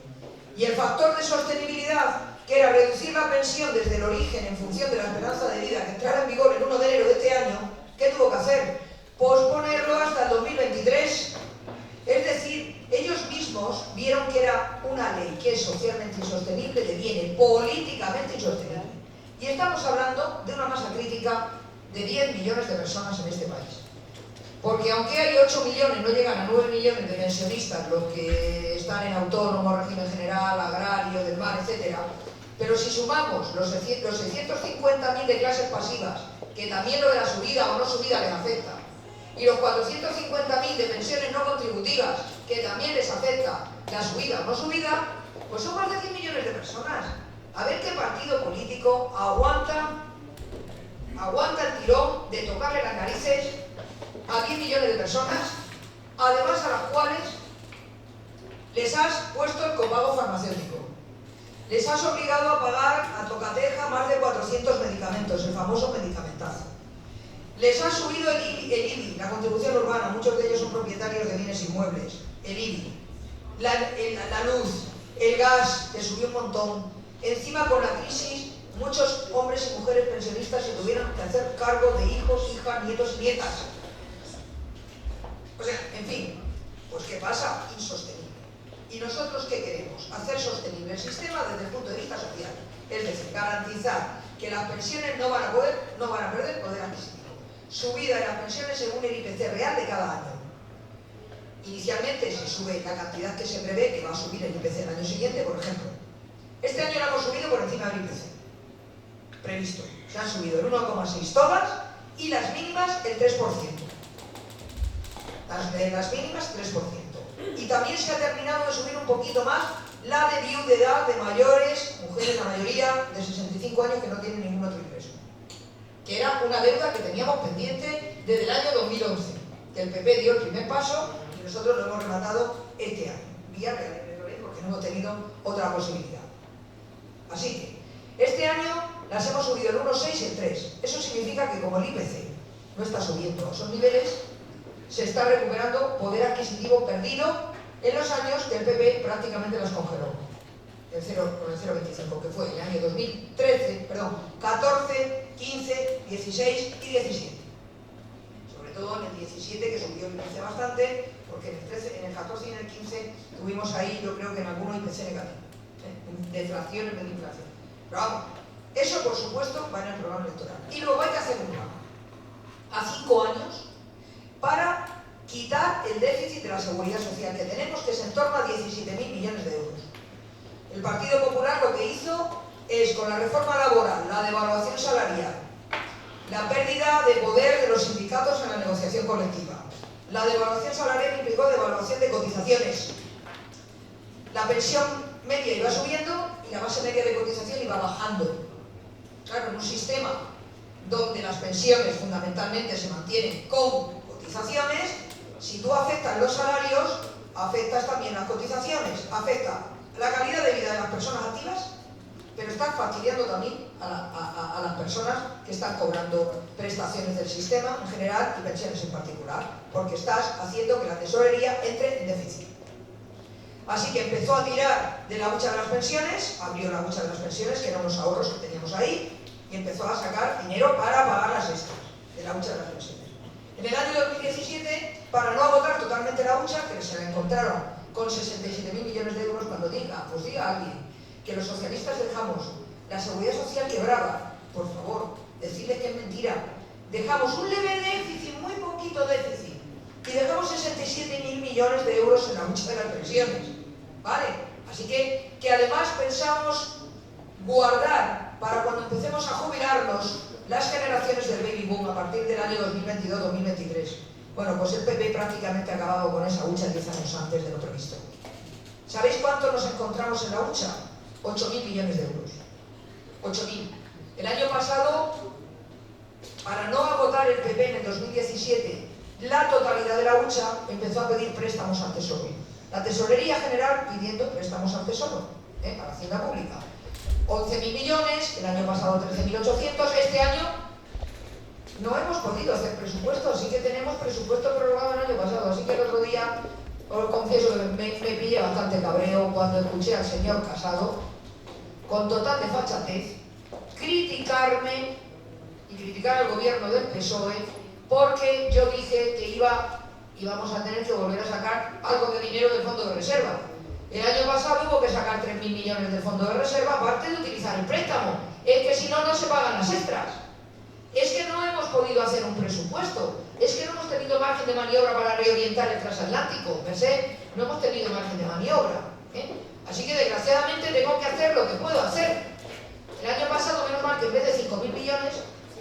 Y el factor de sostenibilidad, que era reducir la pensión desde el origen en función de la esperanza de vida que entrara en vigor el 1 de enero de este año, ¿qué tuvo que hacer? Posponerlo hasta el 2023. Es decir, ellos mismos vieron que era una ley que es socialmente insostenible, deviene políticamente insostenible. Y estamos hablando de una masa crítica de 10 millones de personas en este país. Porque aunque hay 8 millones, no llegan a 9 millones de pensionistas, los que están en autónomo, régimen general, agrario, del mar, etc. Pero si sumamos los 650.000 de clases pasivas, que también lo de la subida o no subida les afecta, y los 450.000 de pensiones no contributivas, que también les afecta la subida o no subida, pues son más de 10 millones de personas. A ver qué partido político aguanta el tirón de tocarle las narices a 10 millones de personas, además a las cuales les has puesto el copago farmacéutico. Les has obligado a pagar a tocateja más de 400 medicamentos, el famoso medicamentazo. Les has subido el IBI, la contribución urbana, muchos de ellos son propietarios de bienes inmuebles, el IBI, la luz, el gas, que subió un montón. Encima con la crisis, muchos hombres y mujeres pensionistas se tuvieron que hacer cargo de hijos, hijas, nietos y nietas. O sea, en fin, pues ¿qué pasa? Insostenible. ¿Y nosotros qué queremos? Hacer sostenible el sistema desde el punto de vista social. Es decir, garantizar que las pensiones no van a perder poder adquisitivo. Subida de las pensiones según el IPC real de cada año. Inicialmente se sube la cantidad que se prevé que va a subir el IPC el año siguiente, por ejemplo. Este año lo hemos subido por encima del IPC previsto. Se han subido el 1,6 todas y las mínimas el 3%. Las mínimas 3%. Y también se ha terminado de subir un poquito más la de viudedad de mayores, mujeres la mayoría de 65 años que no tienen ningún otro ingreso. Que era una deuda que teníamos pendiente desde el año 2011. Que el PP dio el primer paso y nosotros lo hemos rematado este año. Vía Real Decreto Ley, porque no hemos tenido otra posibilidad. Así que, este año las hemos subido el 1,6 y el 3. Eso significa que como el IPC no está subiendo a esos niveles, se está recuperando poder adquisitivo perdido en los años que el PP prácticamente las congeló. Con el 0,25, que fue el año 14, 15, 16 y 17. Sobre todo en el 17, que subió el IPC bastante, porque en el 14 y en el 15 tuvimos ahí, yo creo que en algunos IPC negativo. Deflación en vez de inflación. Pero vamos, eso por supuesto va en el programa electoral. Y luego hay que hacer un plan a 5 años para quitar el déficit de la seguridad social que tenemos, que es en torno a 17.000 millones de euros. El Partido Popular lo que hizo es, con la reforma laboral, la devaluación salarial, la pérdida de poder de los sindicatos en la negociación colectiva. La devaluación salarial implicó devaluación de cotizaciones. La pensión media iba subiendo y la base media de cotización iba bajando. Claro, en un sistema donde las pensiones fundamentalmente se mantienen con cotizaciones, si tú afectas los salarios, afectas también las cotizaciones, afecta la calidad de vida de las personas activas, pero estás fastidiando también a las personas que están cobrando prestaciones del sistema en general y pensiones en particular, porque estás haciendo que la tesorería entre en déficit. Así que empezó a tirar de la hucha de las pensiones, abrió la hucha de las pensiones, que eran los ahorros que teníamos ahí, y empezó a sacar dinero para pagar las extras de la hucha de las pensiones. En el año 2017, para no agotar totalmente la hucha, que se la encontraron con 67.000 millones de euros, cuando diga alguien que los socialistas dejamos la seguridad social quebrada, por favor, decirle que es mentira. Dejamos un leve déficit, muy poquito déficit, y dejamos 67.000 millones de euros en la hucha de las pensiones, ¿vale? Así que además pensamos guardar para cuando empecemos a jubilarnos las generaciones del baby boom a partir del año 2022-2023. Bueno, pues el PP prácticamente ha acabado con esa hucha 10 años antes de lo previsto. ¿Sabéis cuánto nos encontramos en la hucha? 8.000 millones de euros. 8.000. El año pasado, para no agotar el PP en el 2017 la totalidad de la hucha, empezó a pedir préstamos al Tesoro. La Tesorería General pidiendo préstamos al Tesoro, a la Hacienda Pública. 11.000 millones, el año pasado 13.800, este año no hemos podido hacer presupuesto, así que tenemos presupuesto prorrogado el año pasado, así que el otro día, os confieso que me pillé bastante cabreo cuando escuché al señor Casado, con total desfachatez, criticarme y criticar al gobierno del PSOE, porque yo dije que íbamos a tener que volver a sacar algo de dinero del fondo de reserva. El año pasado hubo que sacar 3.000 millones del fondo de reserva, aparte de utilizar el préstamo. Es que si no, no se pagan las extras. Es que no hemos podido hacer un presupuesto. Es que no hemos tenido margen de maniobra para reorientar el transatlántico. Pensé, no hemos tenido margen de maniobra. Así que desgraciadamente tengo que hacer lo que puedo hacer. El año pasado, menos mal que en vez de 5.000 millones,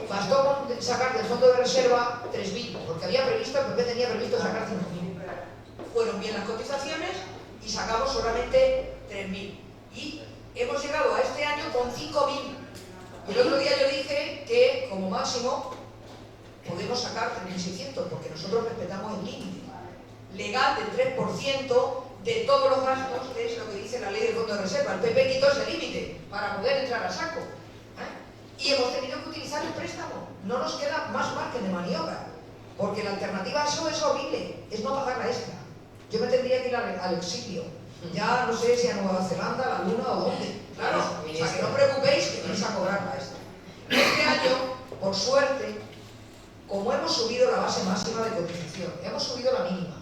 bastó con sacar del fondo de reserva 3.000, porque había previsto, el PP tenía previsto sacar 5.000. Fueron bien las cotizaciones y sacamos solamente 3.000. Y hemos llegado a este año con 5.000. Y el otro día yo dije que como máximo podemos sacar 3.600, porque nosotros respetamos el límite legal del 3% de todos los gastos, que es lo que dice la ley del fondo de reserva. El PP quitó ese límite para poder entrar a saco. Y hemos tenido que utilizar el préstamo. No nos queda más margen de maniobra, porque la alternativa a eso es horrible, es no pagar la extra. Yo me tendría que ir al exilio. Ya no sé si a Nueva Zelanda, a la Luna o dónde. Claro, o sea, que no os preocupéis que vais a cobrar la extra. Este año, por suerte, como hemos subido la base máxima de cotización, hemos subido la mínima,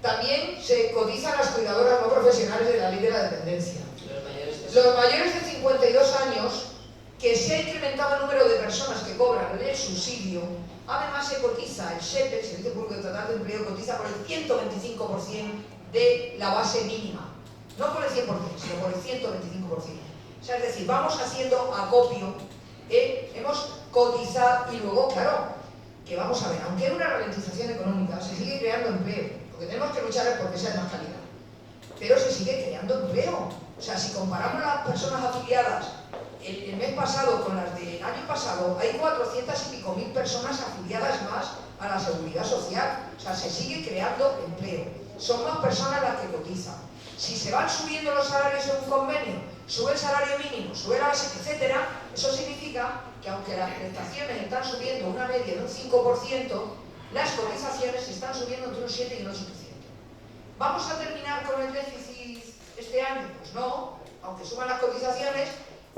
también se cotizan las cuidadoras no profesionales de la ley de la dependencia. Los mayores de 52 años, que se ha incrementado el número de personas que cobran el subsidio, además se cotiza el SEPE, el Servicio Público Estatal de Empleo, cotiza por el 125% de la base mínima. No por el 100%, sino por el 125%. O sea, es decir, vamos haciendo acopio, hemos cotizado y luego, claro, que vamos a ver, aunque hay una ralentización económica, se sigue creando empleo. Lo que tenemos que luchar es porque sea de más calidad. Pero se sigue creando empleo. O sea, si comparamos las personas afiliadas el mes pasado con las del año pasado, hay 400 y pico mil personas afiliadas más a la Seguridad Social. O sea, se sigue creando empleo. Son más personas las que cotizan. Si se van subiendo los salarios en un convenio, sube el salario mínimo, sube la base, etc., eso significa que aunque las prestaciones están subiendo una media de un 5%, las cotizaciones están subiendo entre un 7 y un 8%. ¿Vamos a terminar con el déficit este año? Pues no, aunque suban las cotizaciones,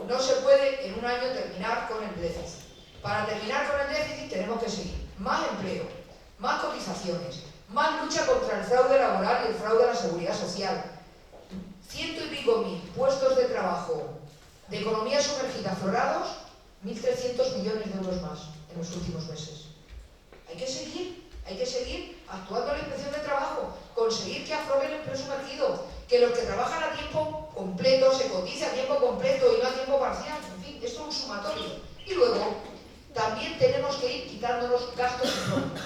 no se puede en un año terminar con el déficit. Para terminar con el déficit tenemos que seguir más empleo, más cotizaciones, más lucha contra el fraude laboral y el fraude a la seguridad social. 100 y pico mil puestos de trabajo de economía sumergida aflorados, 1.300 millones de euros más en los últimos meses. Hay que seguir actuando en la inspección de trabajo, conseguir que afloren el empleo sumergido, que los que trabajan a tiempo completo se cotice a tiempo completo y no a tiempo parcial. En fin, esto es un sumatorio. Y luego, también tenemos que ir quitándonos gastos económicos.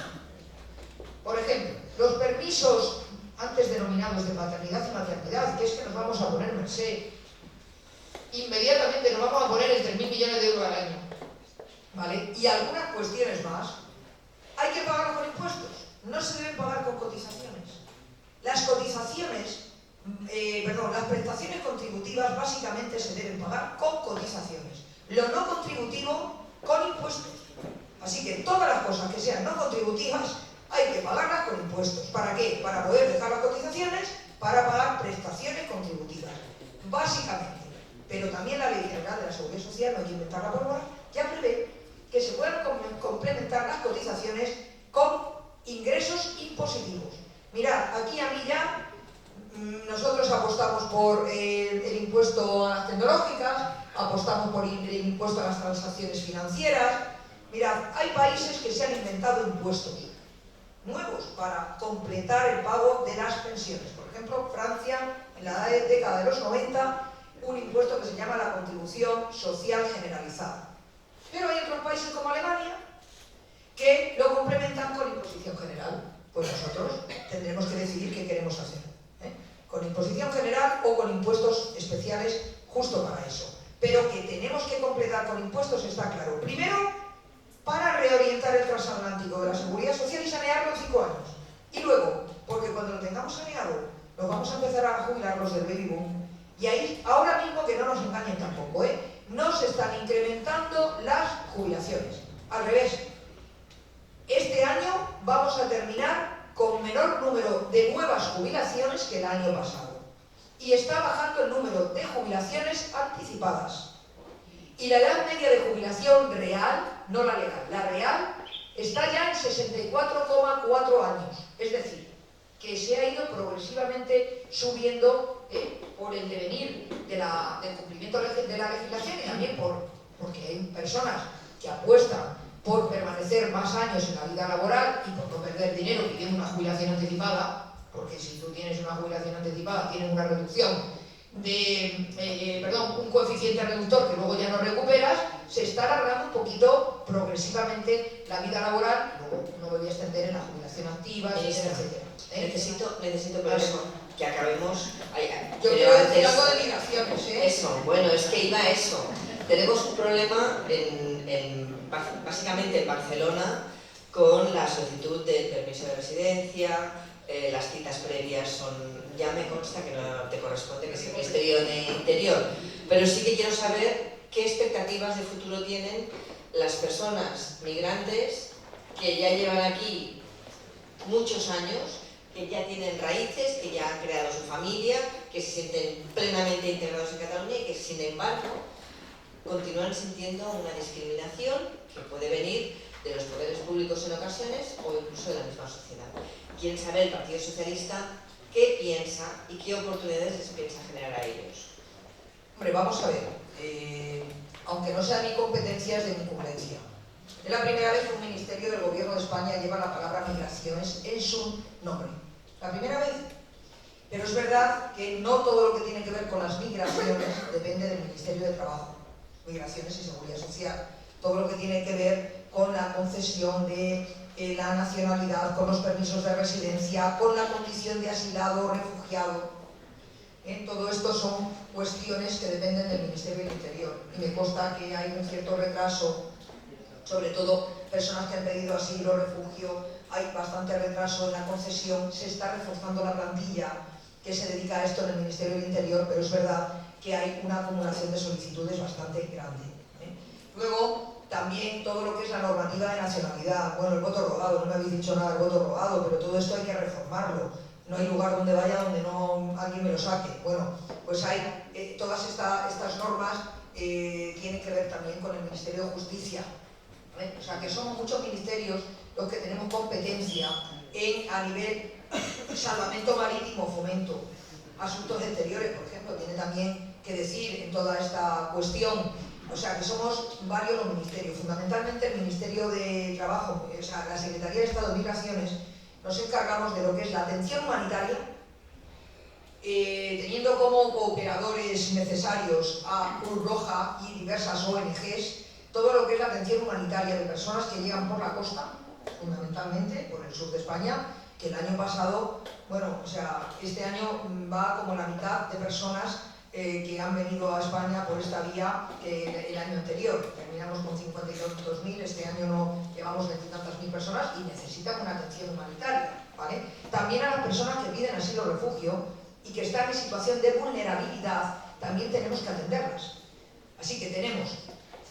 Por ejemplo, los permisos antes denominados de paternidad y maternidad, que es que nos vamos a poner merced. Inmediatamente nos vamos a poner en 3.000 millones de euros al año. ¿Vale? Y algunas cuestiones más. Hay que pagarlo con impuestos. No se deben pagar con cotizaciones. Las cotizaciones, las prestaciones contributivas básicamente se deben pagar con cotizaciones. Lo no contributivo con impuestos. Así que todas las cosas que sean no contributivas hay que pagarlas con impuestos. ¿Para qué? Para poder dejar las cotizaciones, para pagar prestaciones contributivas. Básicamente. Pero también la Ley General de la Seguridad Social, no hay que inventarla por ahora, ya prevé que se puedan complementar las cotizaciones con ingresos impositivos. Mirad, aquí a mí ya nosotros apostamos por el impuesto a las tecnológicas, apostamos por el impuesto a las transacciones financieras. Mirad, hay países que se han inventado impuestos nuevos para completar el pago de las pensiones. Por ejemplo, Francia, en la década de los 90, un impuesto que se llama la contribución social generalizada. Pero hay otros países como Alemania que lo complementan con imposición general. Pues nosotros tendremos que decidir qué queremos hacer. Con imposición general o con impuestos especiales justo para eso. Pero que tenemos que completar con impuestos está claro. Primero, para reorientar el transatlántico de la seguridad social y sanearlo en 5 años. Y luego, porque cuando lo tengamos saneado, nos vamos a empezar a jubilar los del baby boom. Y ahí, ahora mismo que no nos engañen tampoco, no se están incrementando las jubilaciones. Al revés. Este año vamos a terminar con menor número de nuevas jubilaciones que el año pasado. Y está bajando el número de jubilaciones anticipadas. Y la edad media de jubilación real, no la legal, la real, está ya en 64,4 años. Es decir, que se ha ido progresivamente subiendo por el devenir del cumplimiento de la legislación y también porque hay personas que apuestan por permanecer más años en la vida laboral y por no perder dinero pidiendo una jubilación anticipada, porque si tú tienes una jubilación anticipada tienes una reducción un coeficiente reductor que luego ya no recuperas, se está alargando un poquito progresivamente la vida laboral. Luego no me voy a extender en la jubilación activa, etcétera. Necesito que acabemos. Yo quiero decir algo de migraciones, Eso, bueno, es que iba a eso. Tenemos un problema básicamente en Barcelona con la solicitud del permiso de residencia. Las citas previas ya me consta que no te corresponde, que es el Ministerio de Interior, pero sí que quiero saber qué expectativas de futuro tienen las personas migrantes que ya llevan aquí muchos años, que ya tienen raíces, que ya han creado su familia, que se sienten plenamente integrados en Cataluña y que sin embargo continúan sintiendo una discriminación que puede venir de los poderes públicos en ocasiones o incluso de la misma sociedad. Quieren saber el Partido Socialista qué piensa y qué oportunidades les piensa generar a ellos. Hombre, vamos a ver, aunque no sea mi competencia, es de mi incumbencia. Es la primera vez que un ministerio del Gobierno de España lleva la palabra migraciones en su nombre. La primera vez. Pero es verdad que no todo lo que tiene que ver con las migraciones depende del Ministerio de Trabajo, Migraciones y Seguridad Social. Todo lo que tiene que ver con la concesión de la nacionalidad, con los permisos de residencia, con la condición de asilado o refugiado. Todo esto son cuestiones que dependen del Ministerio del Interior. Y me consta que hay un cierto retraso, sobre todo personas que han pedido asilo o refugio, hay bastante retraso en la concesión, se está reforzando la plantilla que se dedica a esto en el Ministerio del Interior, pero es verdad que hay una acumulación de solicitudes bastante grande. Luego, también todo lo que es la normativa de nacionalidad, bueno, el voto rogado, no me habéis dicho nada del voto rogado, pero todo esto hay que reformarlo. No hay lugar donde vaya donde no alguien me lo saque. Bueno, pues hay todas estas normas tienen que ver también con el Ministerio de Justicia. O sea, que somos muchos ministerios los que tenemos competencia a nivel salvamento marítimo, fomento, asuntos exteriores, por ejemplo, tiene también que decir en toda esta cuestión. O sea, que somos varios los ministerios, fundamentalmente el Ministerio de Trabajo, o sea, la Secretaría de Estado de Migraciones, nos encargamos de lo que es la atención humanitaria, teniendo como cooperadores necesarios a Cruz Roja y diversas ONGs, todo lo que es la atención humanitaria de personas que llegan por la costa, fundamentalmente por el sur de España, que el año pasado, bueno, o sea, este año va como la mitad de personas que han venido a España por esta vía que el año anterior. Terminamos con 52.000, este año no llevamos 20 y tantas mil personas y necesitan una atención humanitaria, ¿vale? También a las personas que piden asilo o refugio y que están en situación de vulnerabilidad, también tenemos que atenderlas. Así que tenemos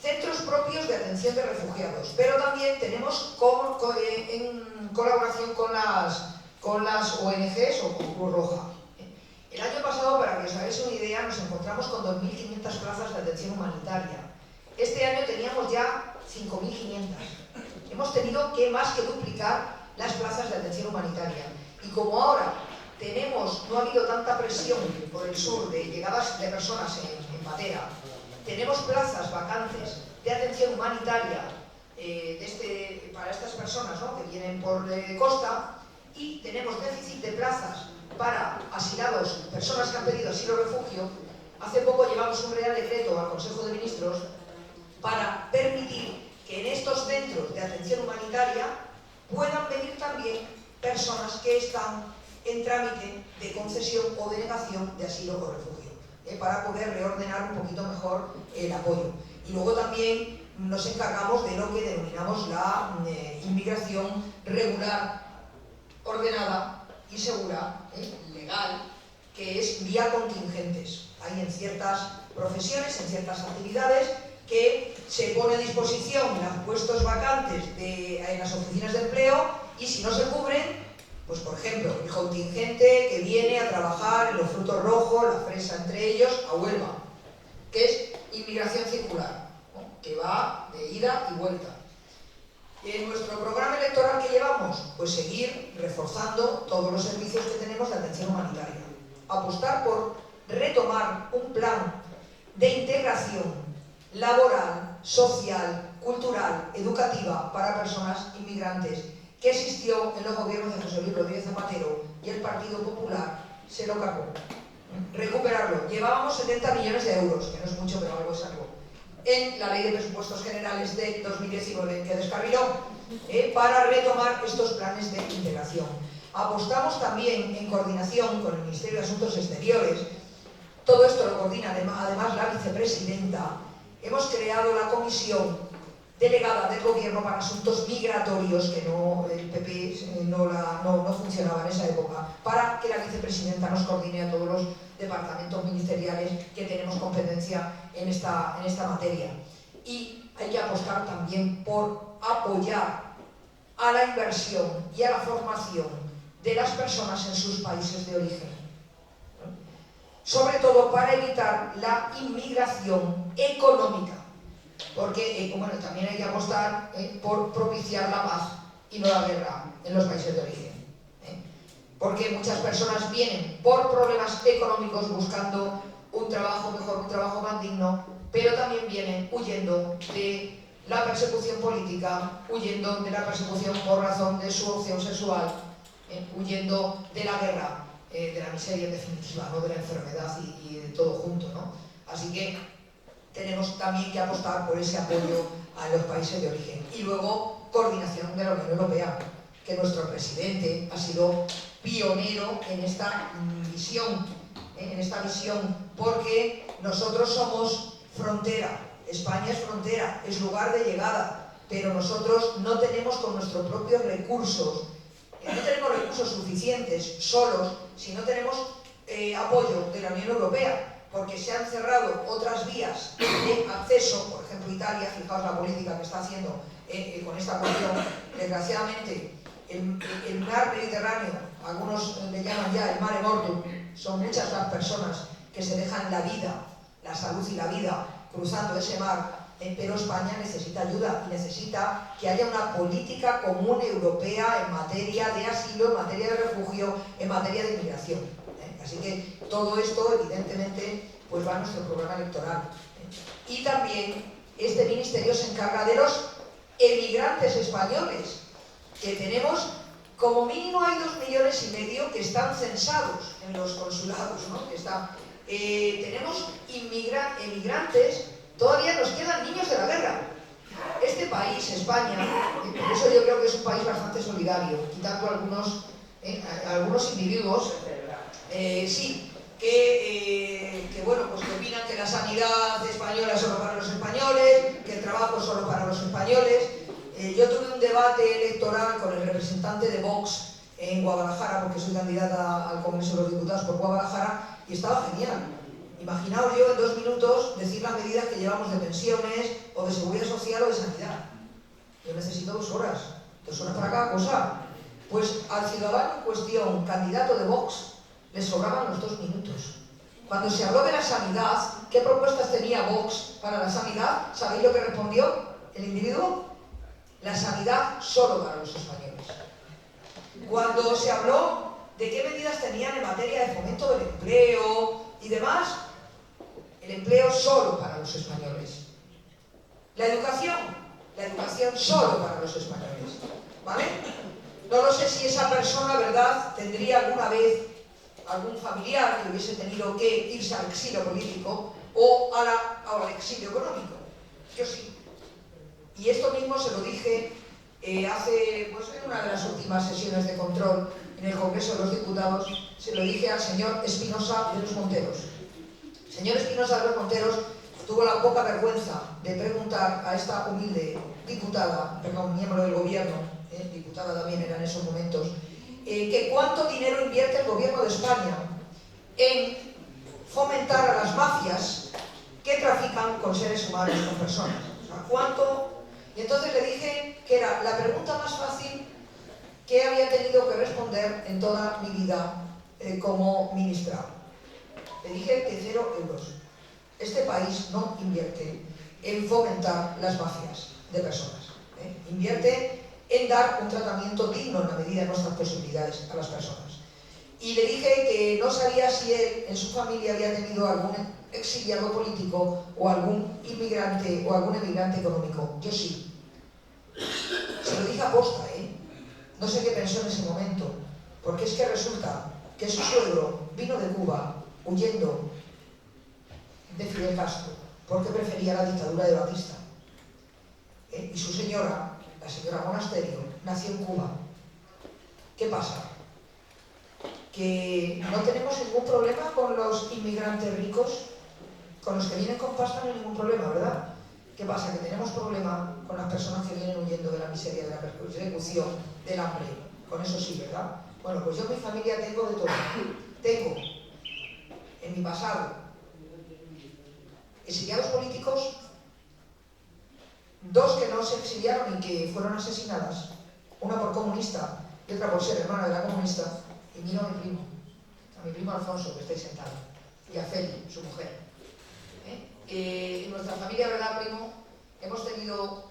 centros propios de atención de refugiados, pero también tenemos en colaboración con las ONGs o con Cruz Roja. El año pasado, para que os hagáis una idea, nos encontramos con 2.500 plazas de atención humanitaria. Este año teníamos ya 5.500. Hemos tenido que más que duplicar las plazas de atención humanitaria. Y como ahora no ha habido tanta presión por el sur de llegadas de personas en patera, tenemos plazas vacantes de atención humanitaria para estas personas, ¿no?, que vienen por costa, y tenemos déficit de plazas para asilados, personas que han pedido asilo o refugio. Hace poco llevamos un Real Decreto al Consejo de Ministros para permitir que en estos centros de atención humanitaria puedan venir también personas que están en trámite de concesión o denegación de asilo o refugio, para poder reordenar un poquito mejor el apoyo. Y luego también nos encargamos de lo que denominamos la inmigración regular, ordenada y segura, legal, que es vía contingentes. Hay en ciertas profesiones, en ciertas actividades, que se pone a disposición los puestos vacantes en las oficinas de empleo, y si no se cubren, pues por ejemplo, el contingente que viene a trabajar en los frutos rojos, la fresa entre ellos, a Huelva, que es inmigración circular, ¿no?, que va de ida y vuelta. En nuestro programa electoral que llevamos, pues seguir reforzando todos los servicios que tenemos de atención humanitaria. Apostar por retomar un plan de integración laboral, social, cultural, educativa para personas inmigrantes que existió en los gobiernos de José Luis Rodríguez Zapatero y el Partido Popular se lo cargó. Recuperarlo. Llevábamos 70 millones de euros, que no es mucho, pero algo es algo, en la Ley de Presupuestos Generales de 2019, que descarriló, para retomar estos planes de integración. Apostamos también en coordinación con el Ministerio de Asuntos Exteriores. Todo esto lo coordina además la vicepresidenta. Hemos creado la comisión delegada del Gobierno para Asuntos Migratorios, que el PP no funcionaba en esa época, para que la vicepresidenta nos coordine a todos los departamentos ministeriales que tenemos competencia en esta materia. Y hay que apostar también por apoyar a la inversión y a la formación de las personas en sus países de origen, ¿no? Sobre todo para evitar la inmigración económica, porque también hay que apostar por propiciar la paz y no la guerra en los países de origen, porque muchas personas vienen por problemas económicos buscando un trabajo mejor, un trabajo más digno, pero también vienen huyendo de la persecución política, huyendo de la persecución por razón de su opción sexual, huyendo de la guerra, de la miseria en definitiva, no de la enfermedad y de todo junto, ¿no? Así que tenemos también que apostar por ese apoyo a los países de origen. Y luego, coordinación de la Unión Europea, que nuestro presidente ha sido pionero en esta visión, porque nosotros somos frontera, España es frontera, es lugar de llegada, pero nosotros no tenemos con nuestros propios recursos, no tenemos recursos suficientes solos si no tenemos apoyo de la Unión Europea, porque se han cerrado otras vías de acceso, por ejemplo Italia, fijaos la política que está haciendo con esta cuestión. Desgraciadamente el mar Mediterráneo, algunos le llaman ya el mare mortum, son muchas las personas que se dejan la vida, la salud y la vida cruzando ese mar, pero España necesita ayuda y necesita que haya una política común europea en materia de asilo, en materia de refugio, en materia de inmigración. Así que todo esto, evidentemente, pues va a nuestro programa electoral. Y también este ministerio se encarga de los emigrantes españoles, que tenemos, como mínimo hay 2,5 millones que están censados en los consulados, ¿no? Tenemos emigrantes, todavía nos quedan niños de la guerra. Este país, España, por eso yo creo que es un país bastante solidario, quitando algunos individuos, sí, que opinan que la sanidad española es solo para los españoles, que el trabajo es solo para los españoles. Yo tuve un debate electoral con el representante de Vox en Guadalajara, porque soy candidata al Congreso de los Diputados por Guadalajara, y estaba genial. Imaginaos yo en 2 minutos decir las medidas que llevamos de pensiones, o de seguridad social, o de sanidad. Yo necesito 2 horas para cada cosa. Pues al ciudadano en cuestión, candidato de Vox, le sobraban los 2 minutos. Cuando se habló de la sanidad, ¿qué propuestas tenía Vox para la sanidad? ¿Sabéis lo que respondió el individuo? La sanidad solo para los españoles. Cuando se habló de qué medidas tenían en materia de fomento del empleo y demás, el empleo solo para los españoles. La educación solo para los españoles. ¿Vale? No lo sé si esa persona, ¿verdad?, tendría alguna vez algún familiar que hubiese tenido que irse al exilio político o al exilio económico. Yo sí. Y esto mismo se lo dije en una de las últimas sesiones de control en el Congreso de los Diputados, se lo dije al señor Espinosa de los Monteros. El señor Espinosa de los Monteros tuvo la poca vergüenza de preguntar a esta humilde miembro del gobierno, diputada también era en esos momentos, que cuánto dinero invierte el gobierno de España en fomentar a las mafias que trafican con seres humanos, con personas. O sea, ¿cuánto? Y entonces le dije que era la pregunta más fácil que había tenido que responder en toda mi vida como ministra. Le dije que 0 euros. Este país no invierte en fomentar las mafias de personas. Invierte en dar un tratamiento digno en la medida de nuestras posibilidades a las personas. y le dije que no sabía si él en su familia había tenido algún exiliado político o algún inmigrante o algún emigrante económico. Yo sí. Se lo dije a posta, ¿eh? No sé qué pensó en ese momento, porque es que resulta que su suegro vino de Cuba huyendo de Fidel Castro porque prefería la dictadura de Batista. Y su señora, la señora Monasterio, nació en Cuba. ¿Qué pasa? Que no tenemos ningún problema con los inmigrantes ricos, con los que vienen con pasta no hay ningún problema, ¿verdad? ¿Qué pasa? Que tenemos problema con las personas que vienen huyendo de la miseria, de la persecución, del hambre. Con eso sí, ¿verdad? Bueno, pues yo en mi familia tengo de todo. Tengo, en mi pasado, exiliados políticos, 2 que no se exiliaron y que fueron asesinadas, una por comunista y otra por ser hermana de la comunista, y miro a mi primo Alfonso, que está ahí sentado, y a Feli, su mujer. En nuestra familia, ¿verdad, primo? Hemos tenido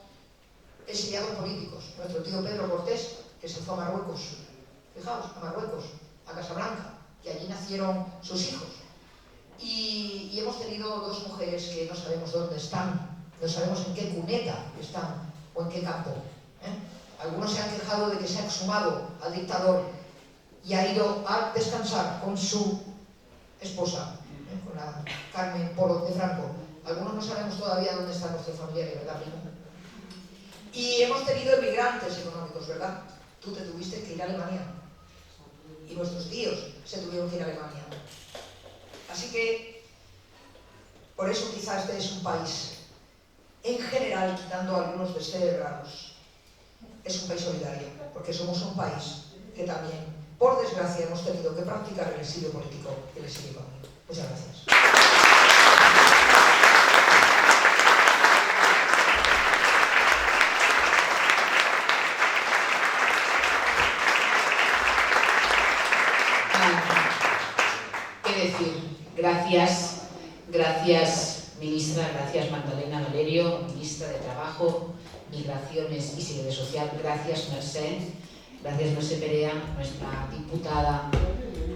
exiliados políticos. Nuestro tío Pedro Cortés, que se fue a Marruecos, fijaos, a Marruecos, a Casablanca, y allí nacieron sus hijos. Y hemos tenido 2 mujeres que no sabemos dónde están, no sabemos en qué cuneta están o en qué campo. Algunos se han quejado de que se ha exhumado al dictador y ha ido a descansar con su esposa, con la Carmen Polo de Franco. Algunos no sabemos todavía dónde está nuestro familiar, ¿verdad, primo? Y hemos tenido emigrantes económicos, ¿verdad? Tú te tuviste que ir a Alemania. Y nuestros tíos se tuvieron que ir a Alemania. Así que, por eso quizás este es un país, en general, quitando algunos descerebrados, es un país solidario, porque somos un país que también, por desgracia, hemos tenido que practicar el exilio político y el exilio económico. Muchas gracias. ¿Qué decir? Gracias ministra, gracias Magdalena Valerio, ministra de Trabajo, Migraciones y Seguridad Social, gracias Mercè Perea, nuestra diputada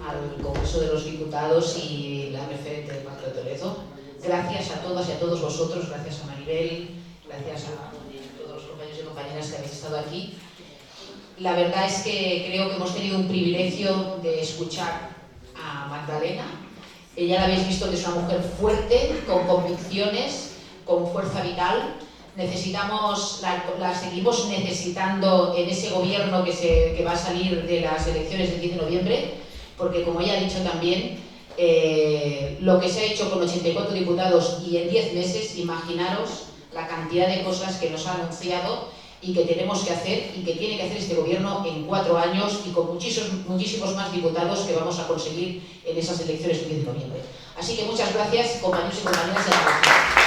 al Congreso de los Diputados y la referente del Pacto de Toledo. Gracias a todas y a todos vosotros, gracias a Maribel, gracias a todos los compañeros y compañeras que habéis estado aquí. La verdad es que creo que hemos tenido un privilegio de escuchar a Magdalena. Ella la habéis visto que es una mujer fuerte, con convicciones, con fuerza vital. La seguimos necesitando en ese gobierno que va a salir de las elecciones del 10 de noviembre, porque como ella ha dicho también, lo que se ha hecho con 84 diputados y en 10 meses, imaginaros la cantidad de cosas que nos ha anunciado y que tenemos que hacer y que tiene que hacer este gobierno en 4 años y con muchísimos más diputados que vamos a conseguir en esas elecciones del 10 de noviembre. Así que muchas gracias, compañeros y compañeras de la